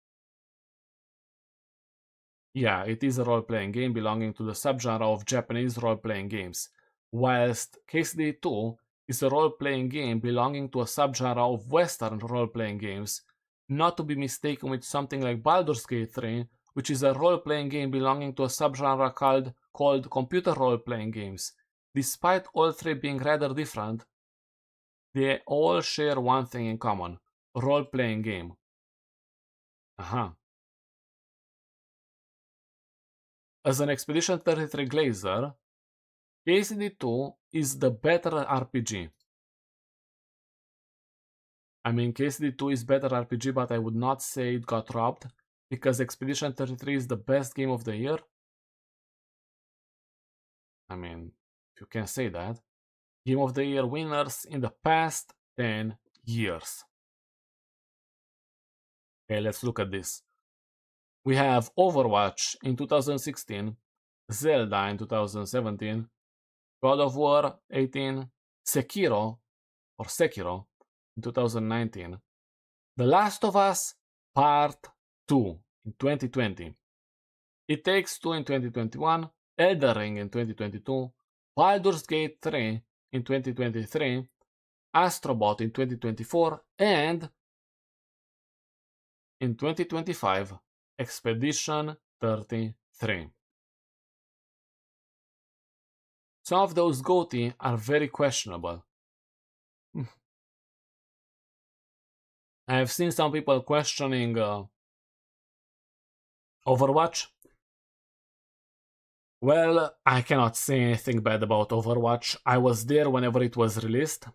Speaker 1: Yeah, it is a role-playing game belonging to the subgenre of Japanese role-playing games, whilst KCD2 is a role-playing game belonging to a subgenre of Western role-playing games, not to be mistaken with something like Baldur's Gate 3, which is a role-playing game belonging to a subgenre called computer role-playing games. Despite all three being rather different, they all share one thing in common: role-playing game. As an Expedition 33 Glazer, KCD2 is the better RPG. I mean, KCD2 is better RPG, but I would not say it got robbed, because Expedition 33 is the best game of the year. I mean, if you can say that. Game of the year winners in the past 10 years. Okay, let's look at this. We have Overwatch in 2016, Zelda in 2017, God of War 18, Sekiro in 2019, The Last of Us Part 2 in 2020, It Takes Two in 2021, Elden Ring in 2022, Baldur's Gate 3 in 2023, Astrobot in 2024, and in 2025, Expedition 33. Some of those GOTY are very questionable. I have seen some people questioning Overwatch. Well, I cannot say anything bad about Overwatch. I was there whenever it was released,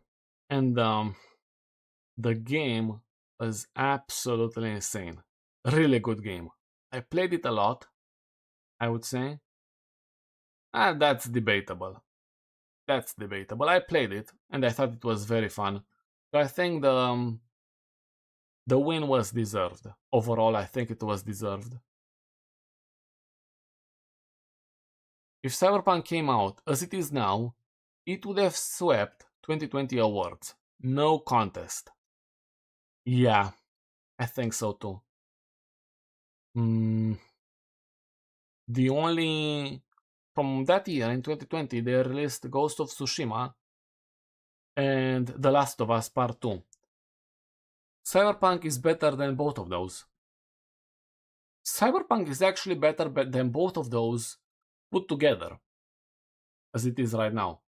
Speaker 1: and the game was absolutely insane. Really good game. I played it a lot, I would say. That's debatable. That's debatable. I played it, and I thought it was very fun. So I think the win was deserved. Overall, I think it was deserved. If Cyberpunk came out as it is now, it would have swept 2020 awards. No contest. Yeah, I think so too. The only... From that year, in 2020, they released Ghost of Tsushima and The Last of Us Part 2. Cyberpunk is better than both of those. Cyberpunk is actually better than both of those put together, as it is right now.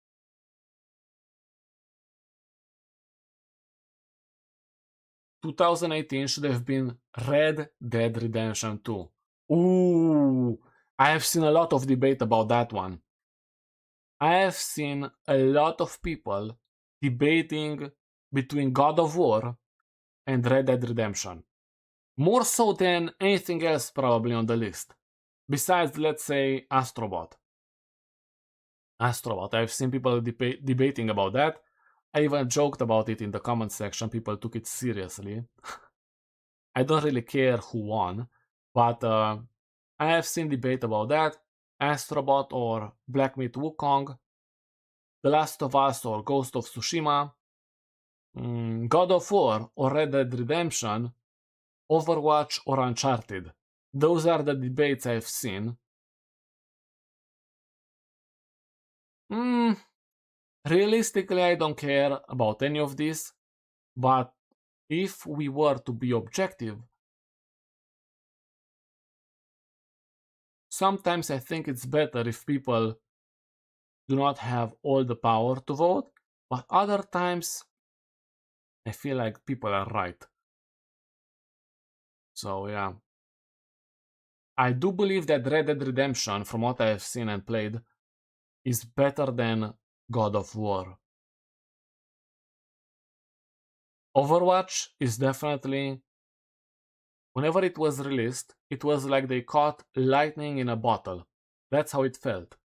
Speaker 1: 2018 should have been Red Dead Redemption 2. Ooh, I have seen a lot of debate about that one. I have seen a lot of people debating between God of War and Red Dead Redemption. More so than anything else probably on the list. Besides, let's say, Astrobot. I've seen people debating about that. I even joked about it in the comment section. People took it seriously. I don't really care who won, but I have seen debate about that. Astrobot or Black Myth Wukong, The Last of Us or Ghost of Tsushima, God of War or Red Dead Redemption, Overwatch or Uncharted. Those are the debates I've seen. Realistically, I don't care about any of this, but if we were to be objective, sometimes I think it's better if people do not have all the power to vote, but other times I feel like people are right. So yeah. I do believe that Red Dead Redemption, from what I have seen and played, is better than God of War. Overwatch is definitely, whenever it was released, it was like they caught lightning in a bottle. That's how it felt.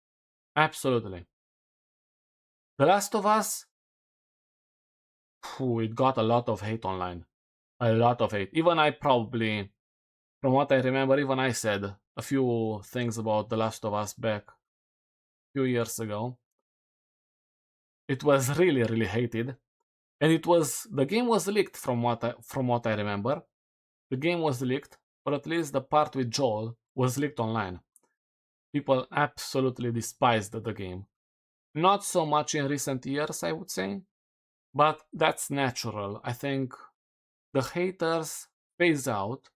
Speaker 1: Absolutely. The Last of Us, it got a lot of hate online. A lot of hate. Even I probably, from what I remember, even I said a few things about The Last of Us back a few years ago. It was really, really hated. And the game was leaked from what I remember. The game was leaked, or at least the part with Joel was leaked online. People absolutely despised the game. Not so much in recent years, I would say, but that's natural. I think the haters phase out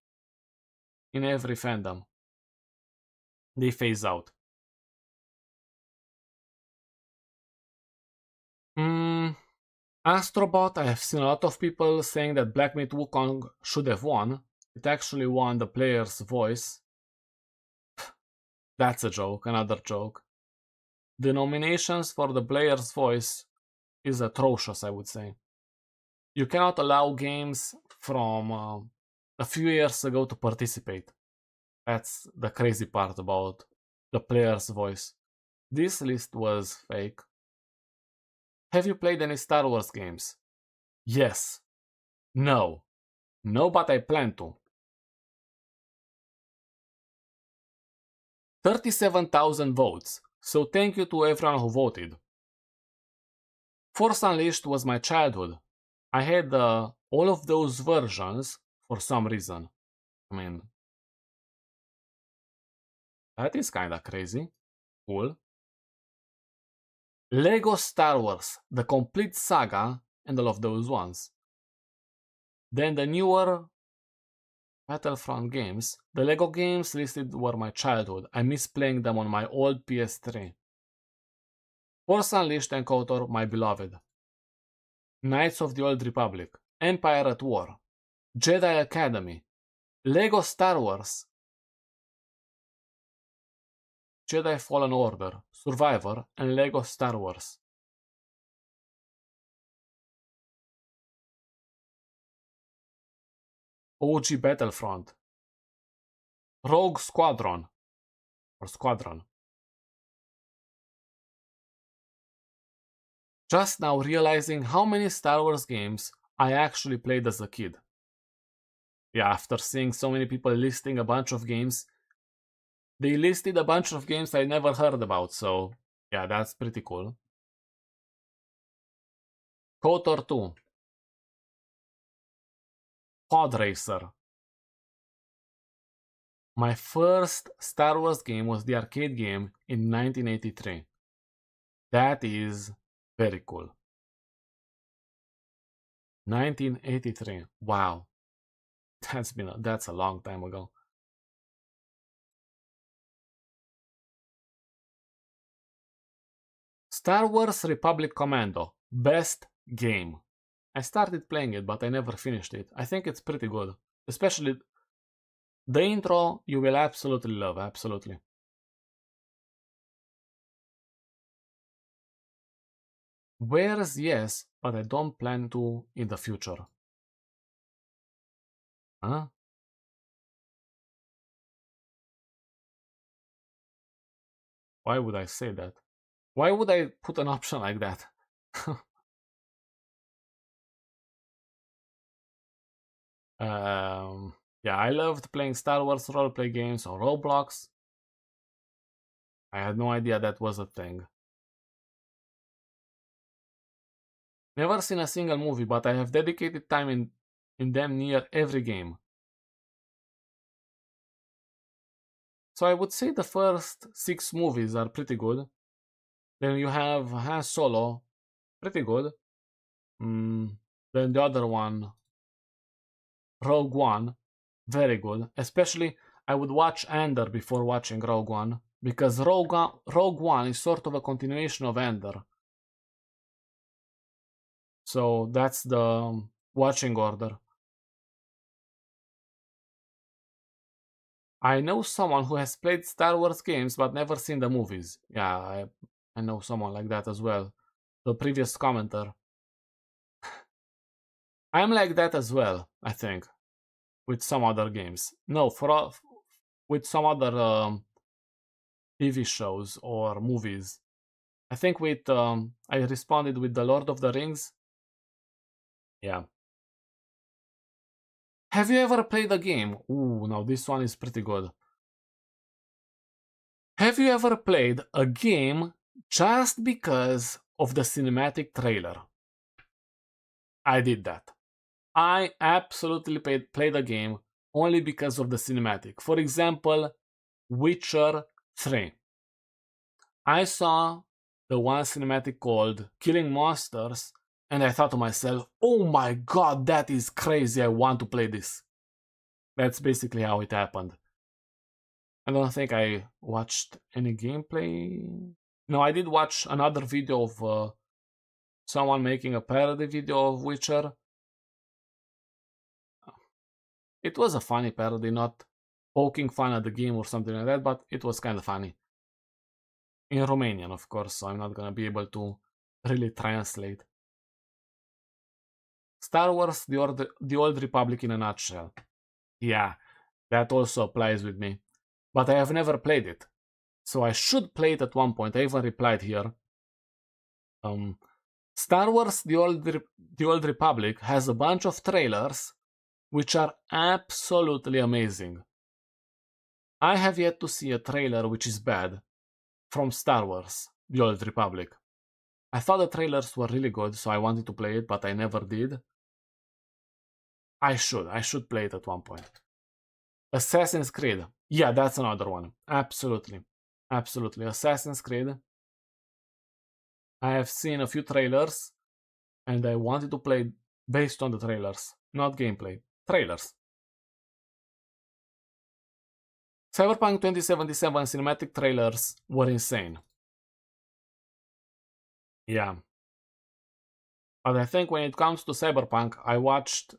Speaker 1: in every fandom. They phase out. Astrobot, I have seen a lot of people saying that Black Myth Wukong should have won. It actually won the player's voice. That's a joke, another joke. The nominations for the player's voice is atrocious, I would say. You cannot allow games from a few years ago to participate. That's the crazy part about the player's voice. This list was fake. Have you played any Star Wars games? Yes. No. No, but I plan to. 37,000 votes, so thank you to everyone who voted. Force Unleashed was my childhood. I had all of those versions for some reason. I mean, that is kinda crazy. Cool. Lego Star Wars, the complete saga, and all of those ones. Then the newer Battlefront games. The Lego games listed were my childhood. I miss playing them on my old PS3. Force Unleashed and KOTOR, my beloved. Knights of the Old Republic, Empire at War, Jedi Academy, Lego Star Wars, Jedi Fallen Order, Survivor, and Lego Star Wars. OG Battlefront, Rogue Squadron, or Squadron. Just now realizing how many Star Wars games I actually played as a kid. Yeah, after seeing so many people listing a bunch of games, they listed a bunch of games I never heard about, so yeah, that's pretty cool. KOTOR 2, Pod Racer. My first Star Wars game was the arcade game in 1983. That is very cool. 1983. Wow. That's a long time ago. Star Wars Republic Commando, best game. I started playing it, but I never finished it. I think it's pretty good. Especially the intro, you will absolutely love, absolutely. Whereas yes, but I don't plan to in the future. Huh? Why would I say that? Why would I put an option like that? Yeah, I loved playing Star Wars roleplay games on Roblox. I had no idea that was a thing. Never seen a single movie, but I have dedicated time in damn near every game. So I would say the first 6 movies are pretty good. Then you have Han Solo, pretty good. Then the other one, Rogue One, very good. Especially, I would watch Andor before watching Rogue One, because Rogue One is sort of a continuation of Andor. So that's the watching order. I know someone who has played Star Wars games but never seen the movies. Yeah, I know someone like that as well. The previous commenter. I'm like that as well, I think, with some other games. No, with some other TV shows or movies. I think with I responded with the Lord of the Rings. Yeah. Have you ever played a game? Ooh, now this one is pretty good. Have you ever played a game just because of the cinematic trailer? I did that. I absolutely played a game only because of the cinematic. For example, Witcher 3. I saw the one cinematic called Killing Monsters, and I thought to myself, oh my god, that is crazy, I want to play this. That's basically how it happened. I don't think I watched any gameplay. No, I did watch another video of someone making a parody video of Witcher. It was a funny parody, not poking fun at the game or something like that, but it was kind of funny. In Romanian, of course, so I'm not gonna be able to really translate. Star Wars, the Old Republic in a nutshell. Yeah, that also applies with me. But I have never played it. So I should play it at one point. I even replied here. Star Wars, the Old Republic has a bunch of trailers which are absolutely amazing. I have yet to see a trailer which is bad from Star Wars, the Old Republic. I thought the trailers were really good, so I wanted to play it, but I never did. I should play it at one point. Assassin's Creed. Yeah, that's another one. Absolutely. Absolutely. Assassin's Creed. I have seen a few trailers, and I wanted to play based on the trailers, not gameplay. Trailers. Cyberpunk 2077 cinematic trailers were insane. Yeah. But I think when it comes to Cyberpunk, I watched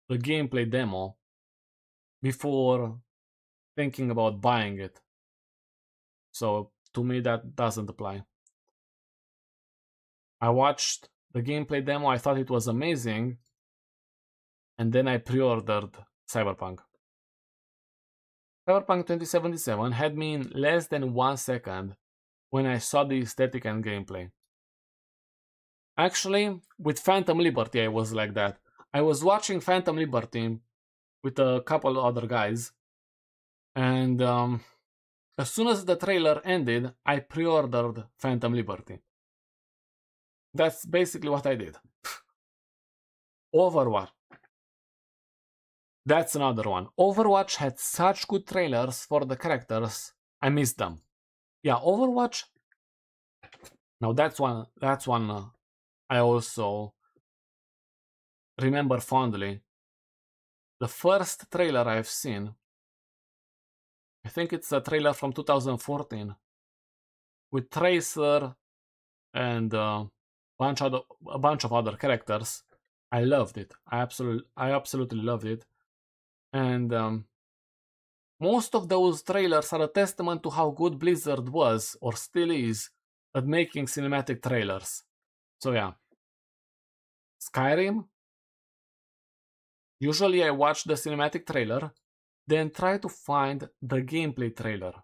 Speaker 1: the gameplay demo before thinking about buying it. So to me that doesn't apply. I watched the gameplay demo, I thought it was amazing, and then I pre-ordered Cyberpunk. Cyberpunk 2077 had me in less than 1 second when I saw the aesthetic and gameplay. Actually, with Phantom Liberty I was like that. I was watching Phantom Liberty with a couple other guys, and as soon as the trailer ended, I pre-ordered Phantom Liberty. That's basically what I did. Overwatch. That's another one. Overwatch had such good trailers for the characters. I missed them. Yeah, Overwatch. Now that's one I also remember fondly. The first trailer I've seen, I think it's a trailer from 2014 with Tracer and a bunch of other characters. I loved it. I absolutely loved it. And most of those trailers are a testament to how good Blizzard was, or still is, at making cinematic trailers. So yeah. Skyrim? Usually I watch the cinematic trailer, then try to find the gameplay trailer.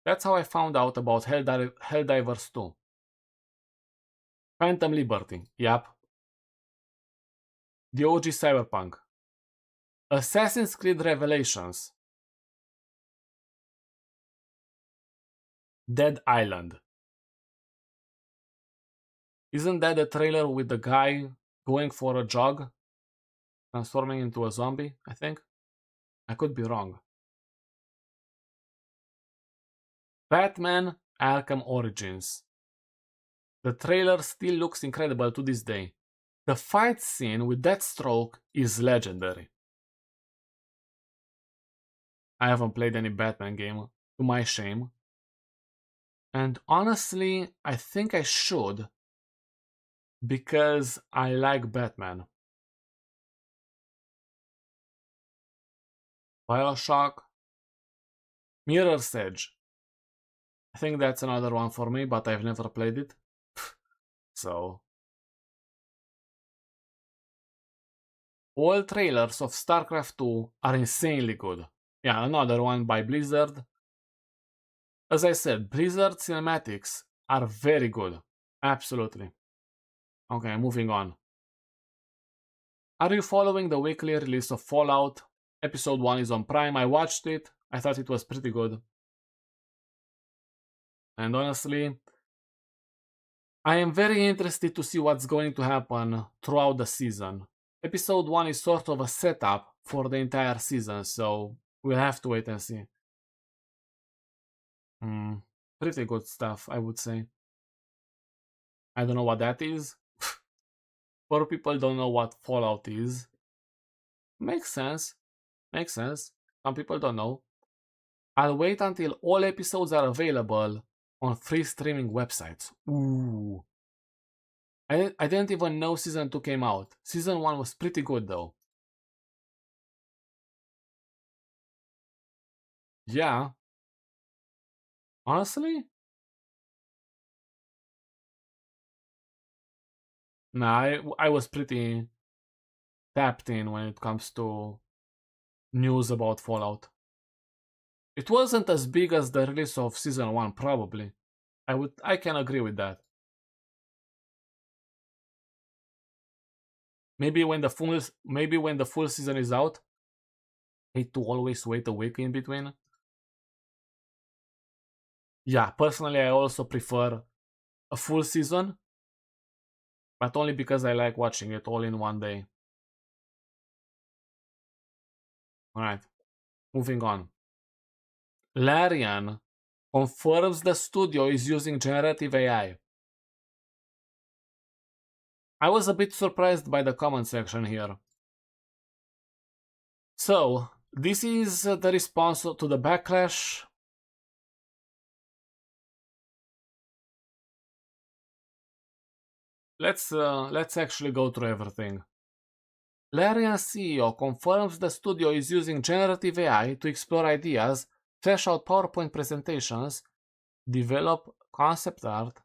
Speaker 1: That's how I found out about Helldivers 2. Phantom Liberty, yep. The OG Cyberpunk. Assassin's Creed Revelations. Dead Island. Isn't that the trailer with the guy going for a jog? Transforming into a zombie, I think? I could be wrong. Batman Arkham Origins. The trailer still looks incredible to this day. The fight scene with Deathstroke is legendary. I haven't played any Batman game, to my shame. And honestly, I think I should, because I like Batman. Bioshock. Mirror's Edge. I think that's another one for me, but I've never played it. So. All trailers of StarCraft 2 are insanely good. Yeah, another one by Blizzard. As I said, Blizzard cinematics are very good. Absolutely. Okay, moving on. Are you following the weekly release of Fallout? Episode 1 is on Prime. I watched it. I thought it was pretty good. And honestly, I am very interested to see what's going to happen throughout the season. Episode 1 is sort of a setup for the entire season, so we'll have to wait and see. Pretty good stuff, I would say. I don't know what that is. For people don't know what Fallout is. Makes sense. Makes sense. Some people don't know. I'll wait until all episodes are available on free streaming websites. Ooh. I didn't even know Season 2 came out. Season 1 was pretty good though. Yeah. Honestly? Nah, I was pretty tapped in when it comes to news about Fallout. It wasn't as big as the release of Season 1, probably. I can agree with that. Maybe when the full season is out, hate to always wait a week in between. Yeah, personally, I also prefer a full season, but only because I like watching it all in one day. Alright, moving on. Larian confirms the studio is using generative AI. I was a bit surprised by the comment section here. So, this is the response to the backlash. Let's actually go through everything. Larian CEO confirms the studio is using generative AI to explore ideas, flesh out PowerPoint presentations, develop concept art,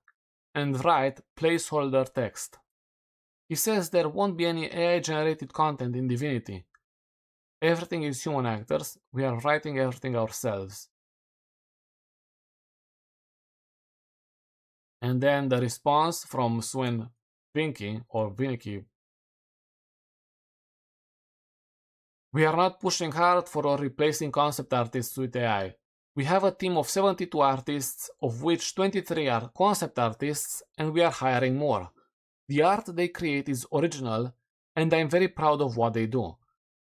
Speaker 1: and write placeholder text. He says there won't be any AI-generated content in Divinity. Everything is human actors, we are writing everything ourselves. And then the response from Swen Vinky, or Vinicky. We are not pushing hard for or replacing concept artists with AI. We have a team of 72 artists, of which 23 are concept artists, and we are hiring more. The art they create is original, and I'm very proud of what they do.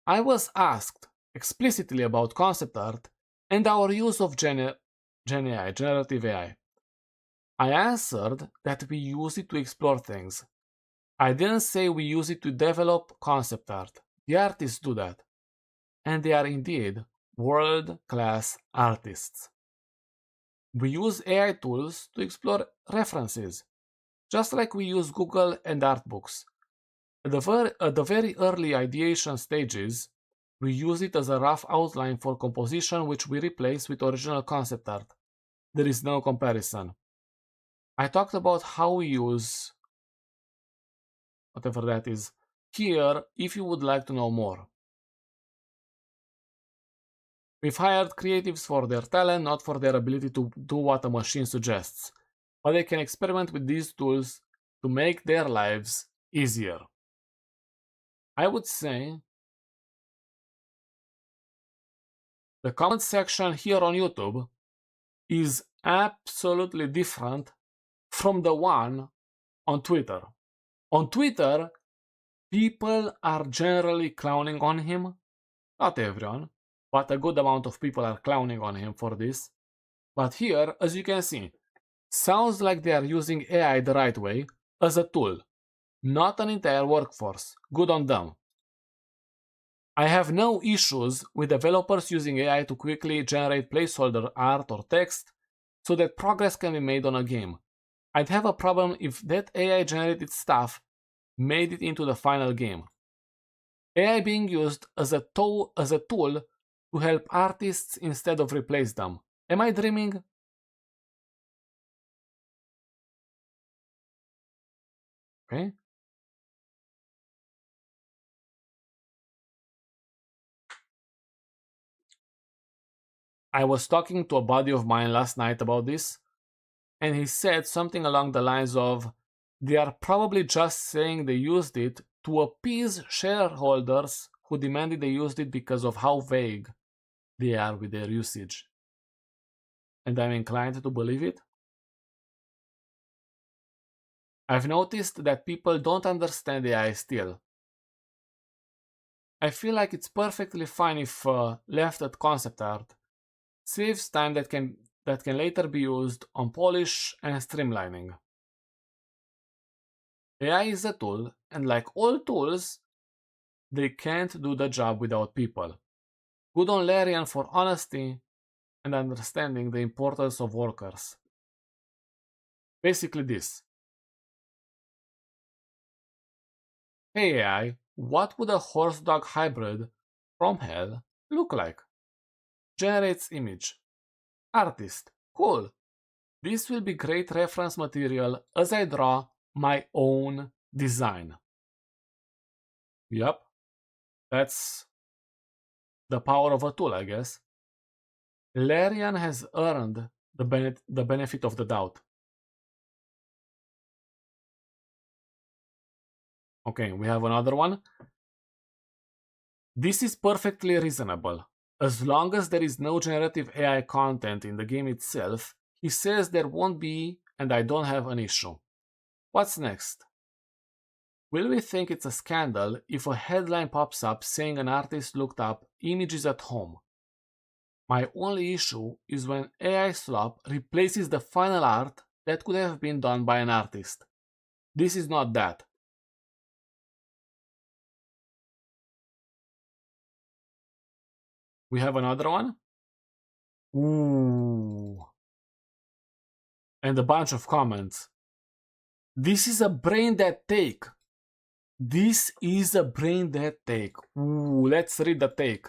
Speaker 1: I was asked explicitly about concept art and our use of generative AI. I answered that we use it to explore things. I didn't say we use it to develop concept art. The artists do that. And they are indeed world-class artists. We use AI tools to explore references, just like we use Google and Artbooks. At the very early ideation stages, we use it as a rough outline for composition which we replace with original concept art. There is no comparison. I talked about how we use whatever that is here if you would like to know more. We've hired creatives for their talent, not for their ability to do what a machine suggests, but they can experiment with these tools to make their lives easier. I would say the comment section here on YouTube is absolutely different from the one on Twitter. On Twitter, people are generally clowning on him. Not everyone, but a good amount of people are clowning on him for this. But here, as you can see, sounds like they are using AI the right way, as a tool, not an entire workforce. Good on them. I have no issues with developers using AI to quickly generate placeholder art or text so that progress can be made on a game. I'd have a problem if that AI generated stuff made it into the final game. AI being used as a tool to help artists instead of replace them. Am I dreaming? Okay. I was talking to a buddy of mine last night about this, and he said something along the lines of, they are probably just saying they used it to appease shareholders who demanded they used it because of how vague they are with their usage. And I'm inclined to believe it. I've noticed that people don't understand AI still. I feel like it's perfectly fine if left at concept art. Saves time that can later be used on polish and streamlining. AI is a tool, and like all tools, they can't do the job without people. Good on Larian for honesty and understanding the importance of workers. Basically this. Hey AI, what would a horse-dog hybrid from hell look like? Generates image. Artist. Cool. This will be great reference material as I draw my own design. Yep. That's the power of a tool, I guess. Larian has earned the benefit of the doubt. Okay, we have another one. This is perfectly reasonable. As long as there is no generative AI content in the game itself, he says there won't be, and I don't have an issue. What's next? Will we think it's a scandal if a headline pops up saying an artist looked up images at home? My only issue is when AI slop replaces the final art that could have been done by an artist. This is not that. We have another one. Ooh. And a bunch of comments. This is a brain dead take. This is a brain dead take. Ooh, let's read the take.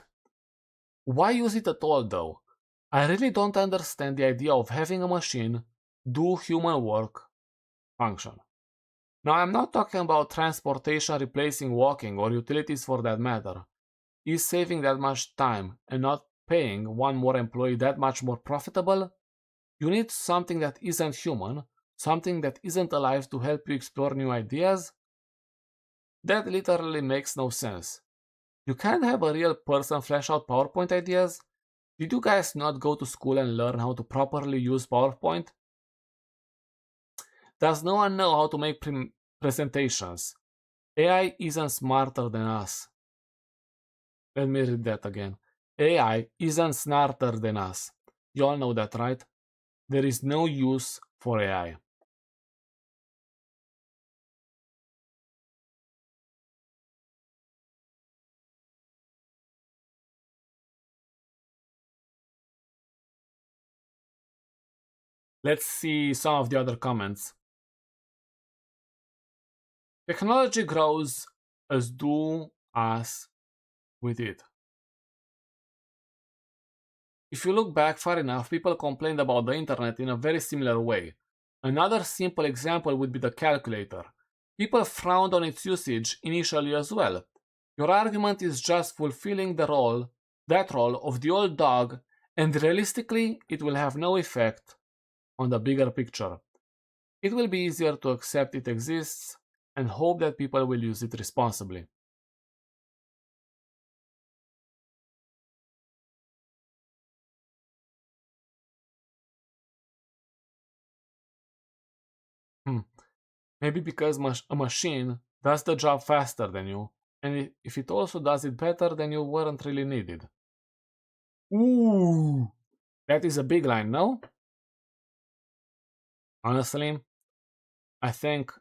Speaker 1: Why use it at all though? I really don't understand the idea of having a machine do human work function. Now I'm not talking about transportation replacing walking or utilities for that matter. Is saving that much time and not paying one more employee that much more profitable? You need something that isn't human, something that isn't alive to help you explore new ideas? That literally makes no sense. You can't have a real person flesh out PowerPoint ideas? Did you guys not go to school and learn how to properly use PowerPoint? Does no one know how to make presentations? AI isn't smarter than us. Let me read that again. AI isn't smarter than us. You all know that, right? There is no use for AI. Let's see some of the other comments. Technology grows as do us with it. If you look back far enough, people complained about the internet in a very similar way. Another simple example would be the calculator. People frowned on its usage initially as well. Your argument is just fulfilling that role of the old dog, and realistically, it will have no effect on the bigger picture. It will be easier to accept it exists and hope that people will use it responsibly. Maybe because a machine does the job faster than you, and if it also does it better, then you weren't really needed. Ooh, that is a big line, no? Honestly, I think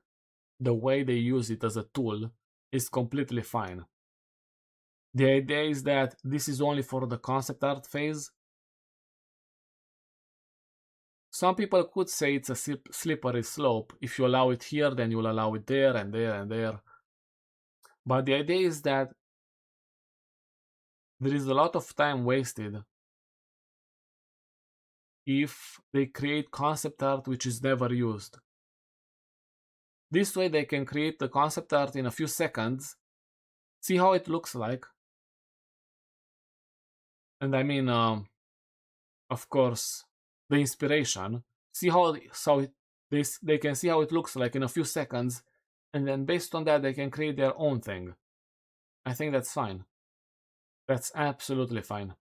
Speaker 1: the way they use it as a tool is completely fine. The idea is that this is only for the concept art phase. Some people could say it's a slippery slope. If you allow it here, then you'll allow it there and there and there. But the idea is that there is a lot of time wasted if they create concept art which is never used. This way they can create the concept art in a few seconds, see how it looks like, and I mean, of course, the inspiration, see how they can see how it looks like in a few seconds, and then based on that they can create their own thing. I think that's fine. That's absolutely fine.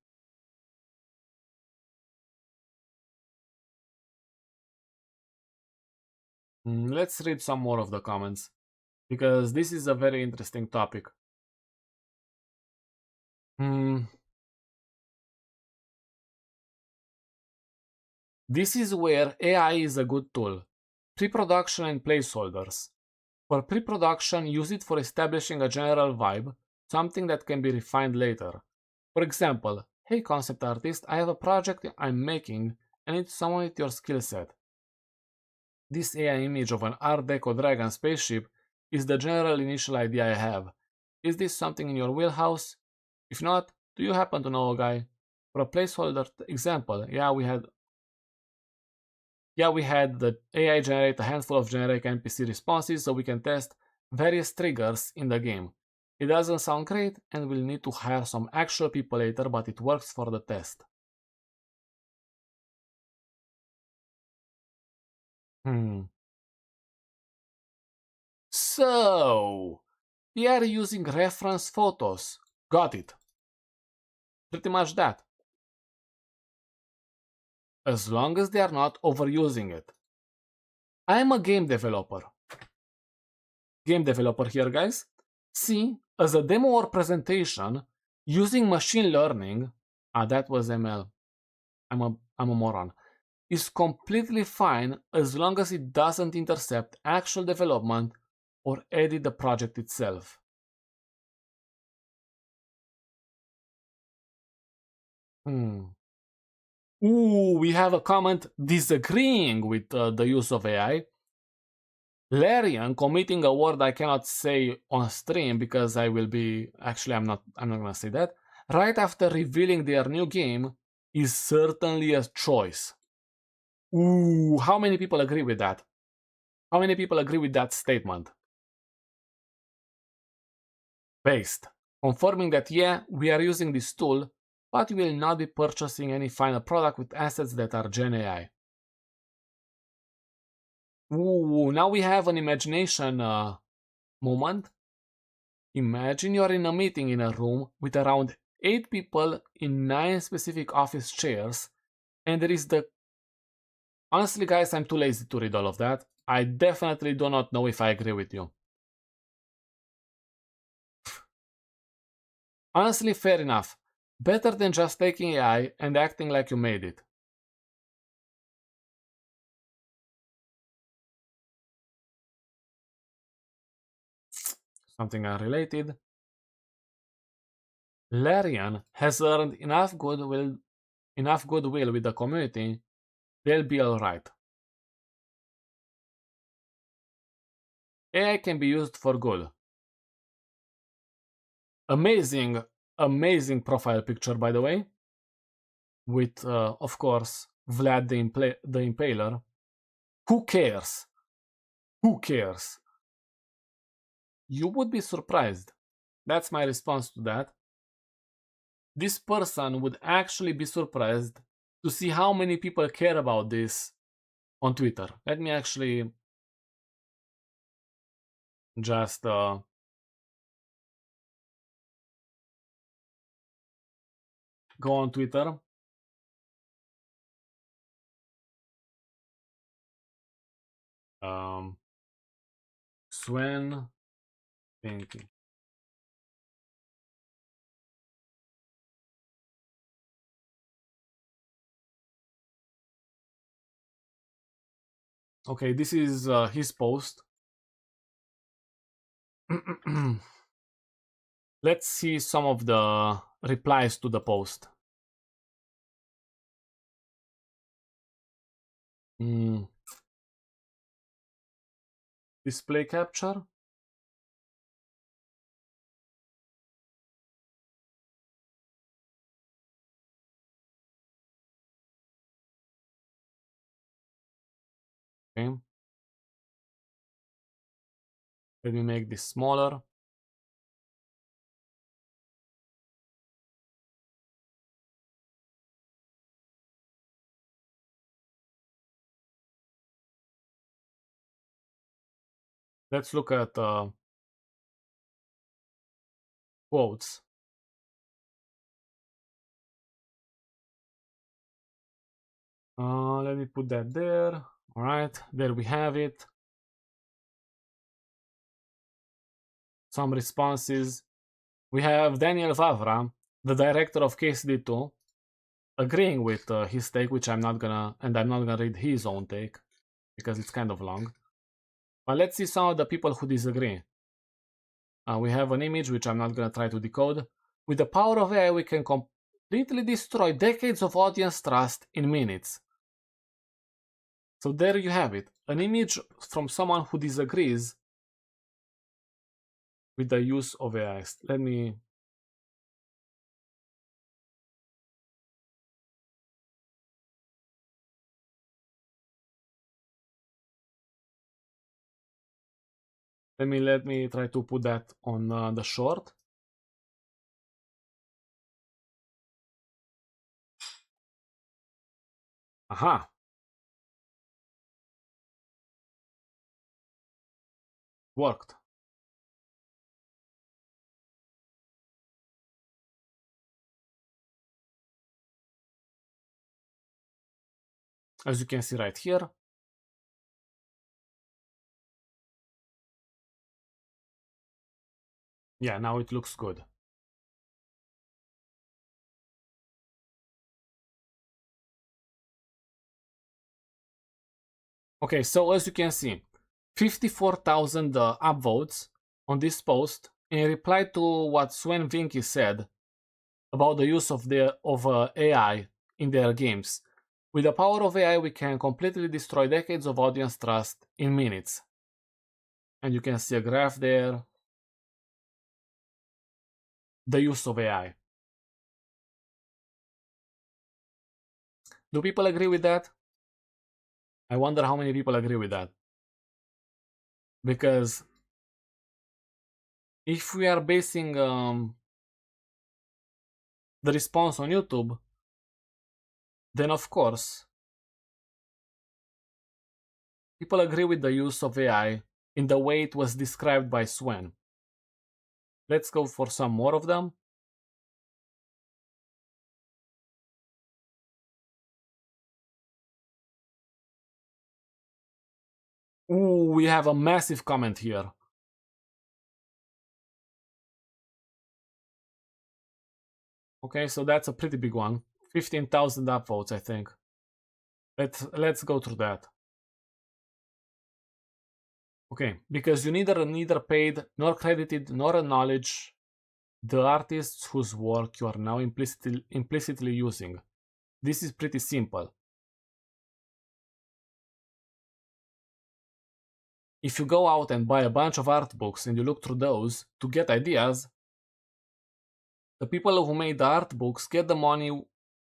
Speaker 1: Let's read some more of the comments, because this is a very interesting topic. This is where AI is a good tool. Pre-production and placeholders. For pre-production, use it for establishing a general vibe, something that can be refined later. For example, hey concept artist, I have a project I'm making and it's someone with your skill set. This AI image of an Art Deco dragon spaceship is the general initial idea I have. Is this something in your wheelhouse? If not, do you happen to know a guy? For a placeholder example, we had the AI generate a handful of generic NPC responses so we can test various triggers in the game. It doesn't sound great and we'll need to hire some actual people later, but it works for the test. So, we are using reference photos. Got it. Pretty much that. As long as they are not overusing it. I am a game developer. Game developer here, guys. See, as a demo or presentation, using machine learning, that was ML. I'm a moron. Is completely fine as long as it doesn't intercept actual development or edit the project itself. Ooh, we have a comment disagreeing with the use of AI. Larian committing a word I cannot say on stream because I will be I'm not gonna say that. Right after revealing their new game is certainly a choice. Ooh, how many people agree with that? How many people agree with that statement? Based. Confirming that yeah, we are using this tool, but we will not be purchasing any final product with assets that are Gen AI. Ooh, now we have an imagination moment. Imagine you're in a meeting in a room with around 8 people in 9 specific office chairs, and there is the... Honestly, guys, I'm too lazy to read all of that. I definitely do not know if I agree with you. Honestly, fair enough. Better than just taking AI and acting like you made it. Something unrelated. Larian has earned enough goodwill with the community, they'll be alright. AI can be used for good. Amazing, amazing profile picture, by the way, with, of course, Vlad the Impaler. Who cares? Who cares? You would be surprised. That's my response to that. This person would actually be surprised to see how many people care about this on Twitter. Let me actually just go on Twitter. Sven Vinky. Okay, this is his post. Let's see some of the replies to the post. Display capture. Okay. Let me make this smaller. Let's look at quotes. Let me put that there. All right, there we have it. Some responses. We have Daniel Vavra, the director of KCD2, agreeing with his take, which I'm not gonna read his own take because it's kind of long. But let's see some of the people who disagree. We have an image which I'm not gonna try to decode. With the power of AI, we can completely destroy decades of audience trust in minutes. So there you have it, an image from someone who disagrees with the use of AI. Let me try to put that on the short. Aha. Worked. As you can see right here. Yeah, now it looks good. Okay, so as you can see, 54,000 upvotes on this post in reply to what Sven Vinky said about the use of AI in their games. With the power of AI, we can completely destroy decades of audience trust in minutes. And you can see a graph there. The use of AI. Do people agree with that? I wonder how many people agree with that. Because if we are basing the response on YouTube, then of course people agree with the use of AI in the way it was described by Sven. Let's go for some more of them. Ooh, we have a massive comment here. Okay, so that's a pretty big one. 15,000 upvotes, I think. Let's go through that. Okay, because you neither paid nor credited nor acknowledged the artists whose work you are now implicitly using. This is pretty simple. If you go out and buy a bunch of art books and you look through those to get ideas, The people who made the art books get the money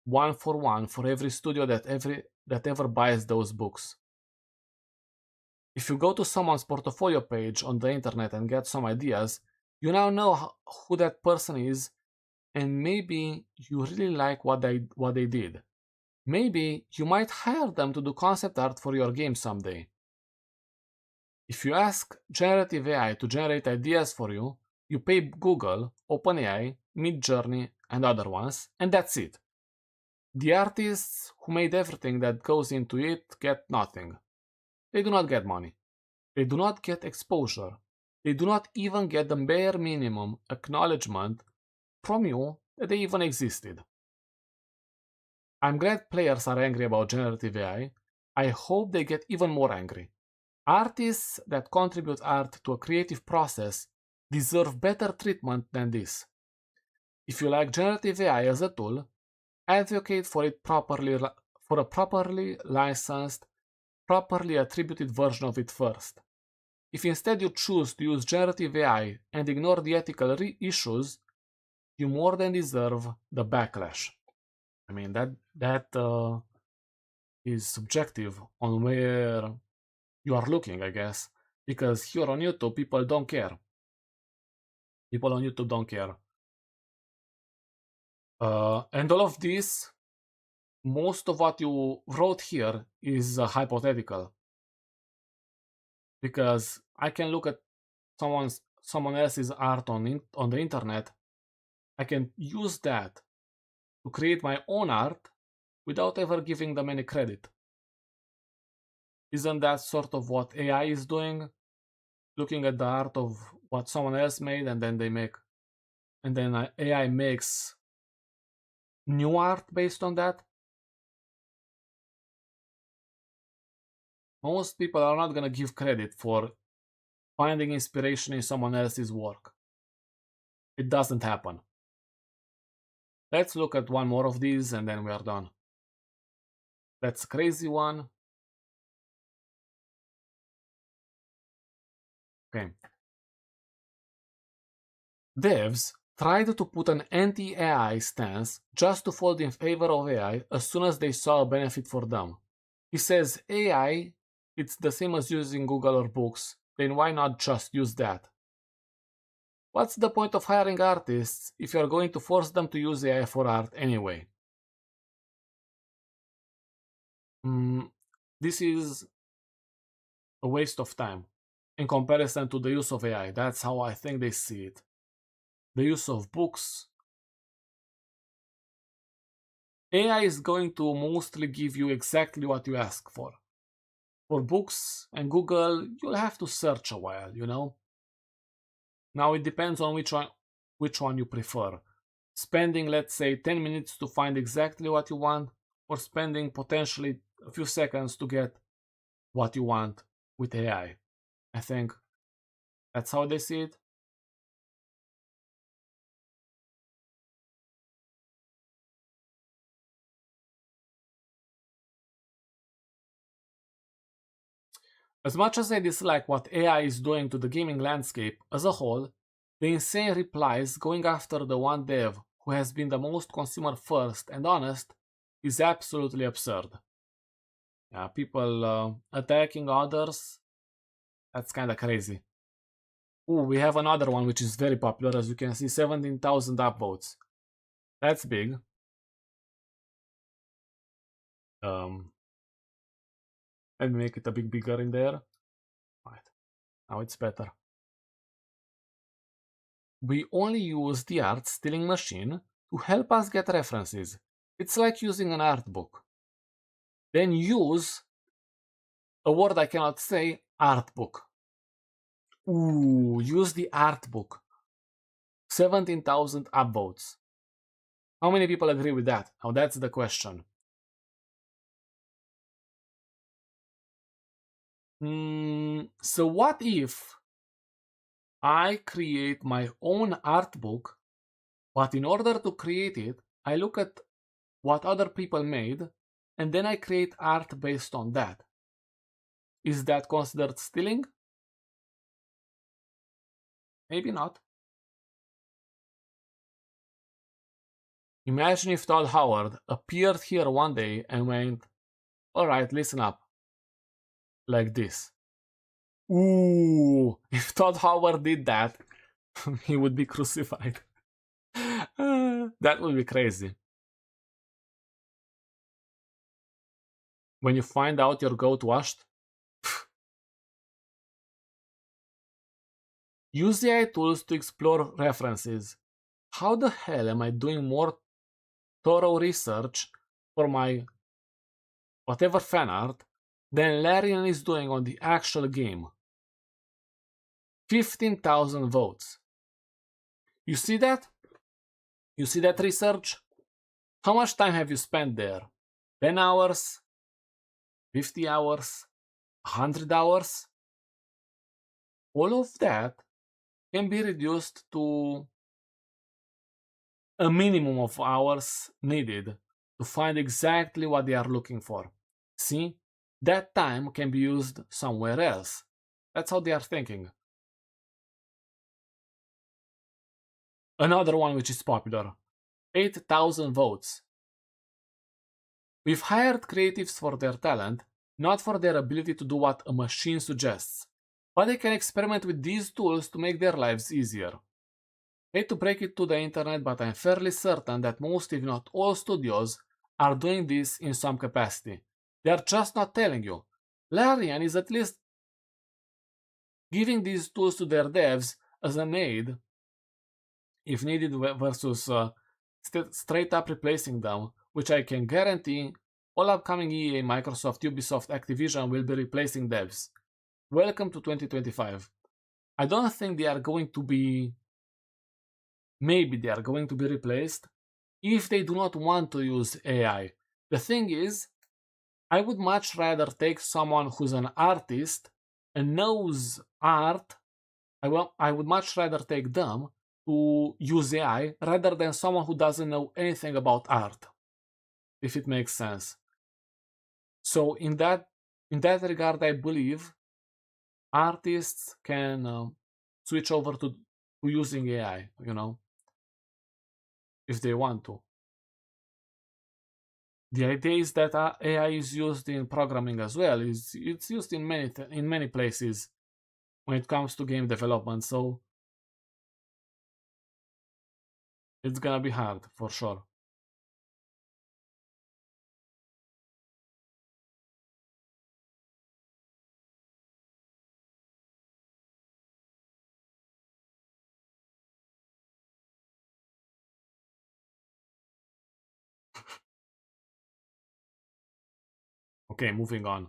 Speaker 1: one for one for every studio that ever buys those books. If you go to someone's portfolio page on the internet and get some ideas, you now know who that person is, and maybe you really like what they did. Maybe you might hire them to do concept art for your game someday. If you ask generative AI to generate ideas for you, you pay Google, OpenAI, Midjourney, and other ones, and that's it. The artists who made everything that goes into it get nothing. They do not get money. They do not get exposure. They do not even get the bare minimum acknowledgement from you that they even existed. I'm glad players are angry about generative AI. I hope they get even more angry. Artists that contribute art to a creative process deserve better treatment than this. If you like generative AI as a tool, advocate for it for a properly licensed, properly attributed version of it first. If instead you choose to use generative AI and ignore the ethical issues, you more than deserve the backlash. I mean, that is subjective on where you are looking, I guess, because here on YouTube, people don't care. People on YouTube don't care. And all of this, most of what you wrote here is hypothetical. Because I can look at someone else's art on the internet. I can use that to create my own art without ever giving them any credit. Isn't that sort of what AI is doing? Looking at the art of what someone else made, and then AI makes new art based on that? Most people are not going to give credit for finding inspiration in someone else's work. It doesn't happen. Let's look at one more of these and then we are done. That's a crazy one. Okay. Devs tried to put an anti-AI stance just to fold in favor of AI as soon as they saw a benefit for them. He says AI, it's the same as using Google or books, then why not just use that? What's the point of hiring artists if you're going to force them to use AI for art anyway? This is a waste of time in comparison to the use of AI. That's how I think they see it. The use of books. AI is going to mostly give you exactly what you ask for. For books and Google, you'll have to search a while, you know? Now it depends on which one you prefer. Spending, let's say, 10 minutes to find exactly what you want, or spending potentially a few seconds to get what you want with AI. I think that's how they see it. As much as I dislike what AI is doing to the gaming landscape as a whole, the insane replies going after the one dev who has been the most consumer first and honest is absolutely absurd. Yeah, people attacking others, that's kinda crazy. Ooh, we have another one which is very popular, as you can see, 17,000 upvotes. That's big. Let me make it a bit bigger in there. Right, now it's better. We only use the art stealing machine to help us get references. It's like using an art book. Then use a word I cannot say, art book. Ooh, use the art book. 17,000 upvotes. How many people agree with that? Now that's the question. So what if I create my own art book, but in order to create it, I look at what other people made, and then I create art based on that? Is that considered stealing? Maybe not. Imagine if Todd Howard appeared here one day and went, alright, listen up. Like this. Ooh, if Todd Howard did that, he would be crucified. That would be crazy. When you find out your goat washed, use AI tools to explore references. How the hell am I doing more thorough research for my whatever fan art than Larian is doing on the actual game? 15,000 votes. You see that? You see that research? How much time have you spent there? 10 hours? 50 hours? 100 hours? All of that can be reduced to a minimum of hours needed to find exactly what they are looking for. See? That time can be used somewhere else. That's how they are thinking. Another one which is popular. 8,000 votes. We've hired creatives for their talent, not for their ability to do what a machine suggests, but they can experiment with these tools to make their lives easier. Hate to break it to the internet, but I'm fairly certain that most, if not all, studios are doing this in some capacity. They are just not telling you. Larian is at least giving these tools to their devs as an aid, if needed, versus straight up replacing them, which I can guarantee all upcoming EA, Microsoft, Ubisoft, Activision will be replacing devs. Welcome to 2025. I don't think they are going to be... Maybe they are going to be replaced if they do not want to use AI. The thing is, I would much rather take someone who's an artist and knows art. I would much rather take them to use AI rather than someone who doesn't know anything about art, if it makes sense. So in that regard, I believe artists can switch over to using AI, if they want to. The idea is that AI is used in programming as well. It's used in many places when it comes to game development, so it's gonna be hard for sure. Okay, moving on.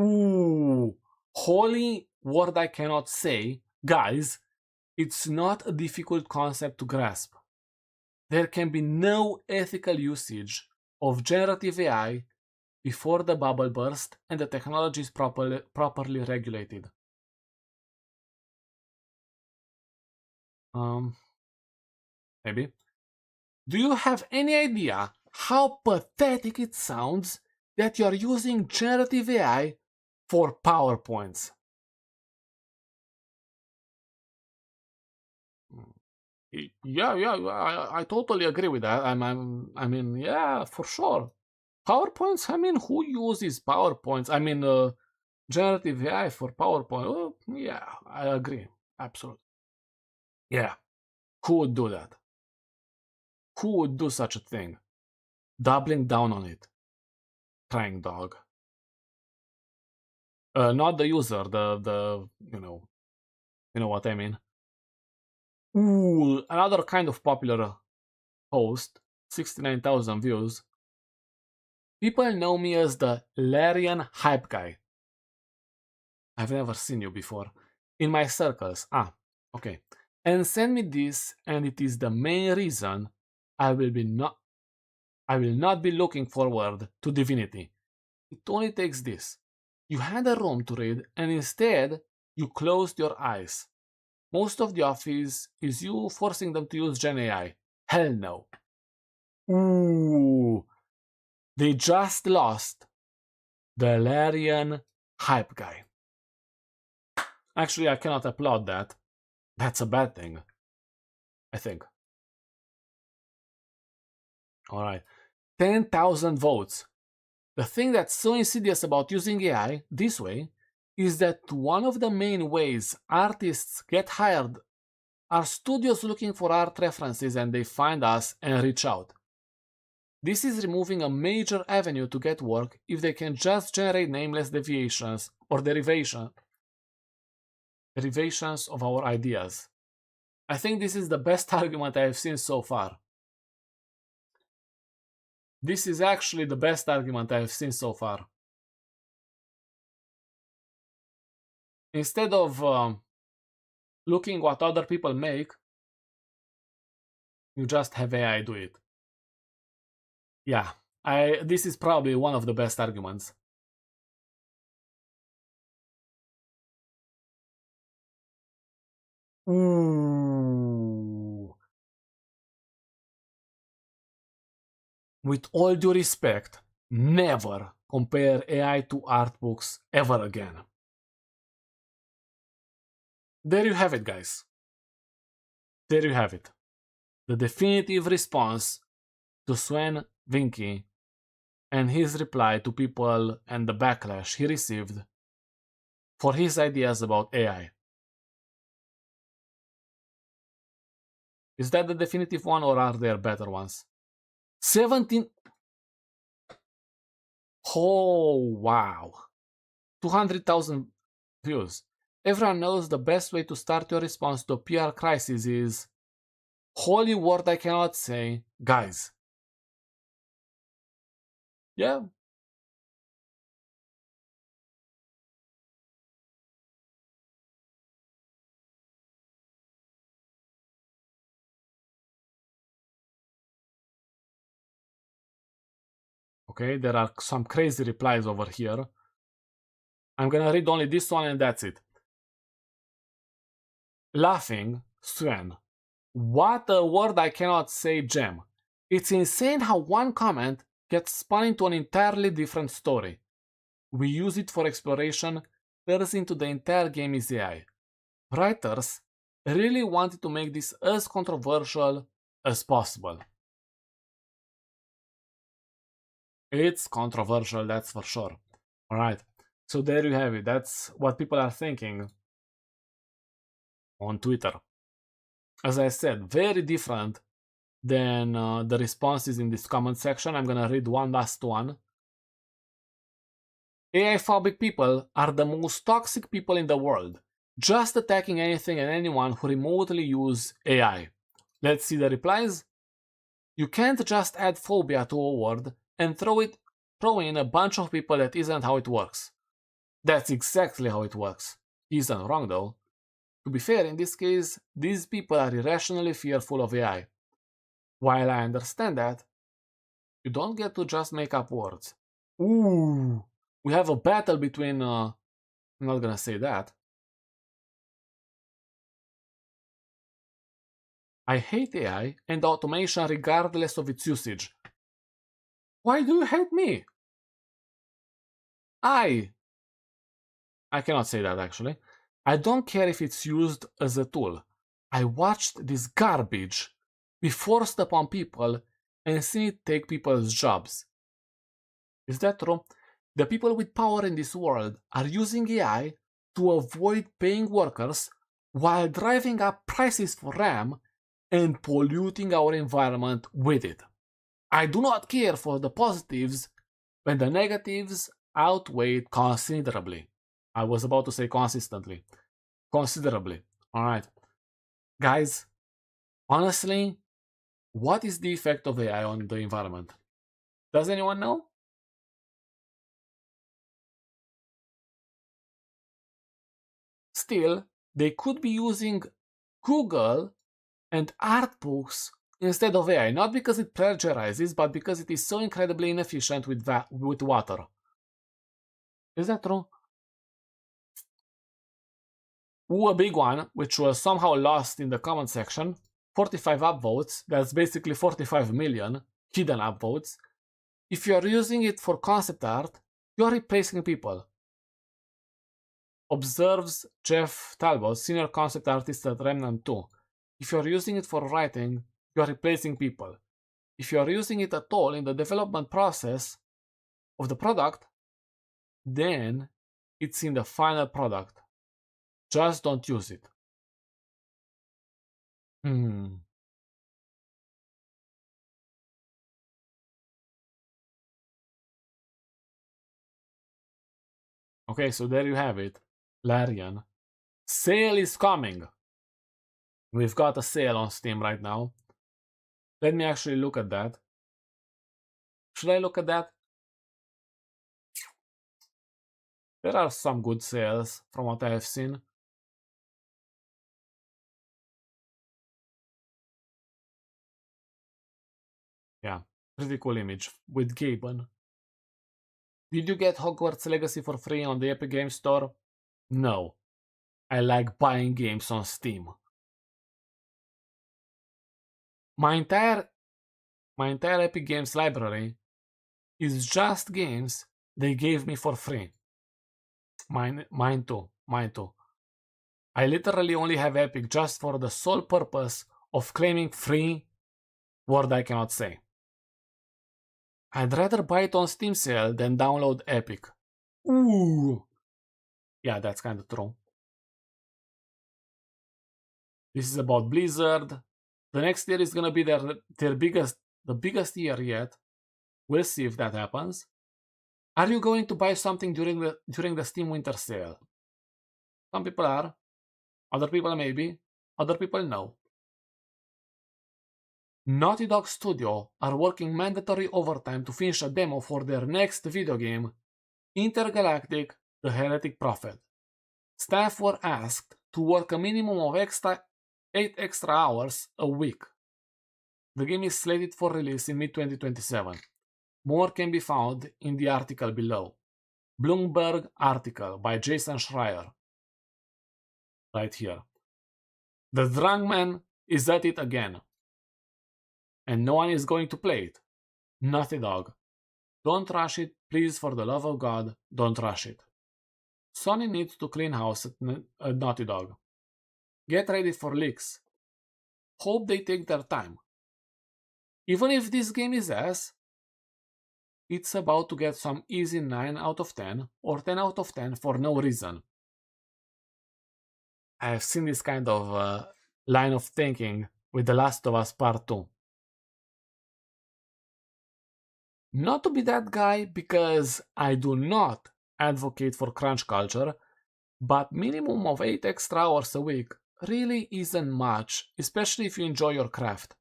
Speaker 1: Ooh, holy word I cannot say. Guys, it's not a difficult concept to grasp. There can be no ethical usage of generative AI before the bubble burst and the technology is properly regulated. Maybe. Do you have any idea how pathetic it sounds that you're using generative AI for PowerPoints? Yeah, I totally agree with that. I mean, yeah, for sure. PowerPoints, I mean, who uses PowerPoints? I mean, generative AI for PowerPoint. Oh, yeah, I agree. Absolutely. Yeah. Who would do that? Who would do such a thing? Doubling down on it. Crying dog. Not the user, the you know what I mean. Ooh, another kind of popular post, 69,000 views. People know me as the Larian hype guy. I've never seen you before. In my circles. Ah, okay. And send me this, and it is the main reason I will not be looking forward to Divinity. It only takes this. You had a room to read, and instead, you closed your eyes. Most of the office is you forcing them to use Gen AI. Hell no. Ooh. They just lost the Larian hype guy. Actually, I cannot applaud that. That's a bad thing, I think. Alright. 10,000 votes. The thing that's so insidious about using AI this way is that one of the main ways artists get hired are studios looking for art references, and they find us and reach out. This is removing a major avenue to get work if they can just generate nameless deviations or derivations of our ideas. I think this is the best argument I have seen so far. This is actually the best argument I have seen so far. Instead of looking what other people make, you just have AI do it. Yeah, this is probably one of the best arguments. Ooh. With all due respect, never compare AI to art books ever again. There you have it, guys. There you have it. The definitive response to Sven Vincke and his reply to people and the backlash he received for his ideas about AI. Is that the definitive one, or are there better ones? 17. Oh, wow. 200,000 views. Everyone knows the best way to start your response to a PR crisis is holy word I cannot say, guys. Yeah. Okay, there are some crazy replies over here. I'm gonna read only this one and that's it. Laughing, Sven. What a word I cannot say, Gem. It's insane how one comment gets spun into an entirely different story. We use it for exploration, turns into the entire game is AI. Writers really wanted to make this as controversial as possible. It's controversial, that's for sure. Alright, so there you have it. That's what people are thinking on Twitter. As I said, very different than the responses in this comment section. I'm gonna read one last one. AI-phobic people are the most toxic people in the world, just attacking anything and anyone who remotely use AI. Let's see the replies. You can't just add phobia to a word and throw in a bunch of people. That isn't how it works. That's exactly how it works. He isn't wrong though. To be fair, in this case, these people are irrationally fearful of AI. While I understand that, you don't get to just make up words. Ooh, we have a battle between, I'm not gonna say that. I hate AI and automation regardless of its usage. Why do you hate me? I cannot say that actually. I don't care if it's used as a tool. I watched this garbage be forced upon people and seen it take people's jobs. Is that true? The people with power in this world are using AI to avoid paying workers while driving up prices for RAM and polluting our environment with it. I do not care for the positives when the negatives outweigh considerably. I was about to say consistently. Considerably. Alright. Guys, honestly, what is the effect of AI on the environment? Does anyone know? Still, they could be using Google and art books instead of AI, not because it plagiarizes, but because it is so incredibly inefficient with water. Is that true? Ooh, a big one, which was somehow lost in the comment section. 45 upvotes, that's basically 45 million hidden upvotes. If you are using it for concept art, you are replacing people. Observes Jeff Talbot, senior concept artist at Remnant 2. If you're using it for writing, you're replacing people. If you're using it at all in the development process of the product, then it's in the final product. Just don't use it. Okay, so there you have it. Larian. Sale is coming. We've got a sale on Steam right now. Let me actually look at that. Should I look at that? There are some good sales from what I have seen. Yeah, pretty cool image with Gaben. Did you get Hogwarts Legacy for free on the Epic Games Store? No. I like buying games on Steam. My entire Epic Games library is just games they gave me for free. Mine too. I literally only have Epic just for the sole purpose of claiming free word I cannot say. I'd rather buy it on Steam sale than download Epic. Ooh. Yeah, that's kind of true. This is about Blizzard. The next year is gonna be the biggest year yet. We'll see if that happens. Are you going to buy something during the Steam Winter Sale? Some people are. Other people maybe. Other people no. Naughty Dog Studio are working mandatory overtime to finish a demo for their next video game, Intergalactic: The Heretic Prophet. Staff were asked to work a minimum of 8 extra hours a week. The game is slated for release in mid-2027. More can be found in the article below. Bloomberg article by Jason Schreier. Right here. The drunk man is at it again. And no one is going to play it. Naughty Dog. Don't rush it, please, for the love of God, don't rush it. Sony needs to clean house at Naughty Dog. Get ready for leaks. Hope they take their time. Even if this game is ass, it's about to get some easy 9 out of 10 or 10 out of 10 for no reason. I've seen this kind of line of thinking with The Last of Us Part 2. Not to be that guy, because I do not advocate for crunch culture, but minimum of 8 extra hours a week really isn't much, especially if you enjoy your craft.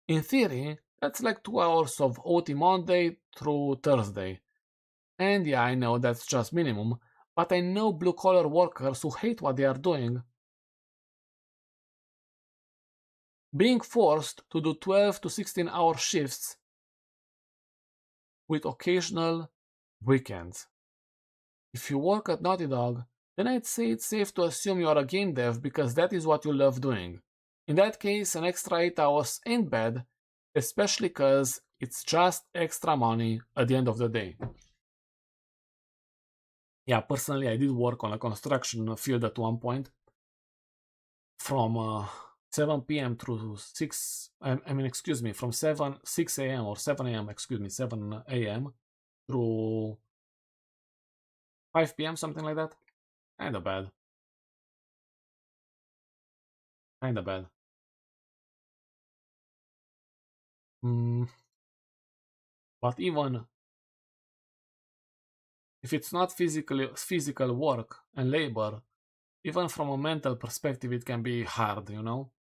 Speaker 1: In theory, that's like 2 hours of OT Monday through Thursday. And yeah, I know that's just minimum, but I know blue-collar workers who hate what they are doing. Being forced to do 12 to 16-hour shifts with occasional weekends. If you work at Naughty Dog, then I'd say it's safe to assume you are a game dev because that is what you love doing. In that case, an extra 8 hours ain't bad, especially because it's just extra money at the end of the day. Yeah, personally, I did work on a construction field at one point from 7 p.m. through 6, from 6 a.m. or 7 a.m., 7 a.m. through 5 p.m., something like that. Kinda bad. But even if it's not physical work and labor, even from a mental perspective, it can be hard, you know?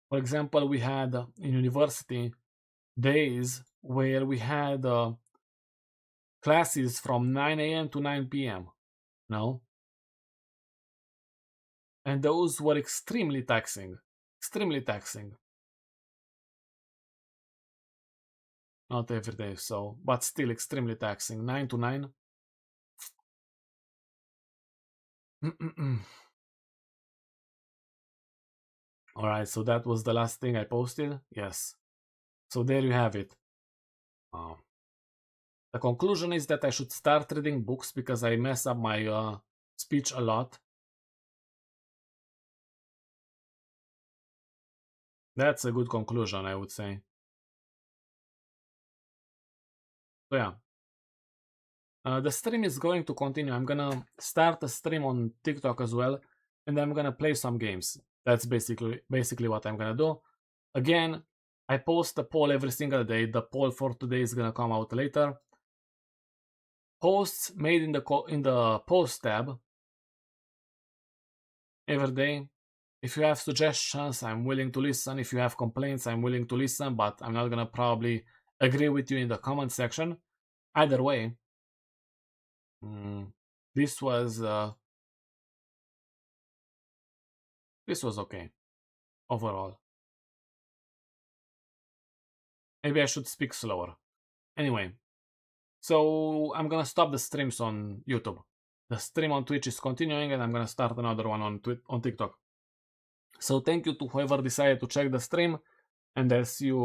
Speaker 1: For example, we had in university days where we had classes from 9 a.m. to 9 p.m., no? And those were extremely taxing. Extremely taxing. Not every day, so, but still extremely taxing. 9 to 9. Alright, so that was the last thing I posted. Yes. So there you have it. The conclusion is that I should start reading books because I mess up my speech a lot. That's a good conclusion, I would say. So yeah. The stream is going to continue. I'm gonna start a stream on TikTok as well, and I'm gonna play some games. That's basically what I'm gonna do. Again, I post a poll every single day. The poll for today is gonna come out later. Posts made in the post tab every day. If you have suggestions, I'm willing to listen. If you have complaints, I'm willing to listen, but I'm not gonna probably agree with you in the comment section. Either way, this was okay overall. Maybe I should speak slower. Anyway, so I'm gonna stop the streams on YouTube. The stream on Twitch is continuing, and I'm gonna start another one on TikTok. So thank you to whoever decided to check the stream, and I'll see you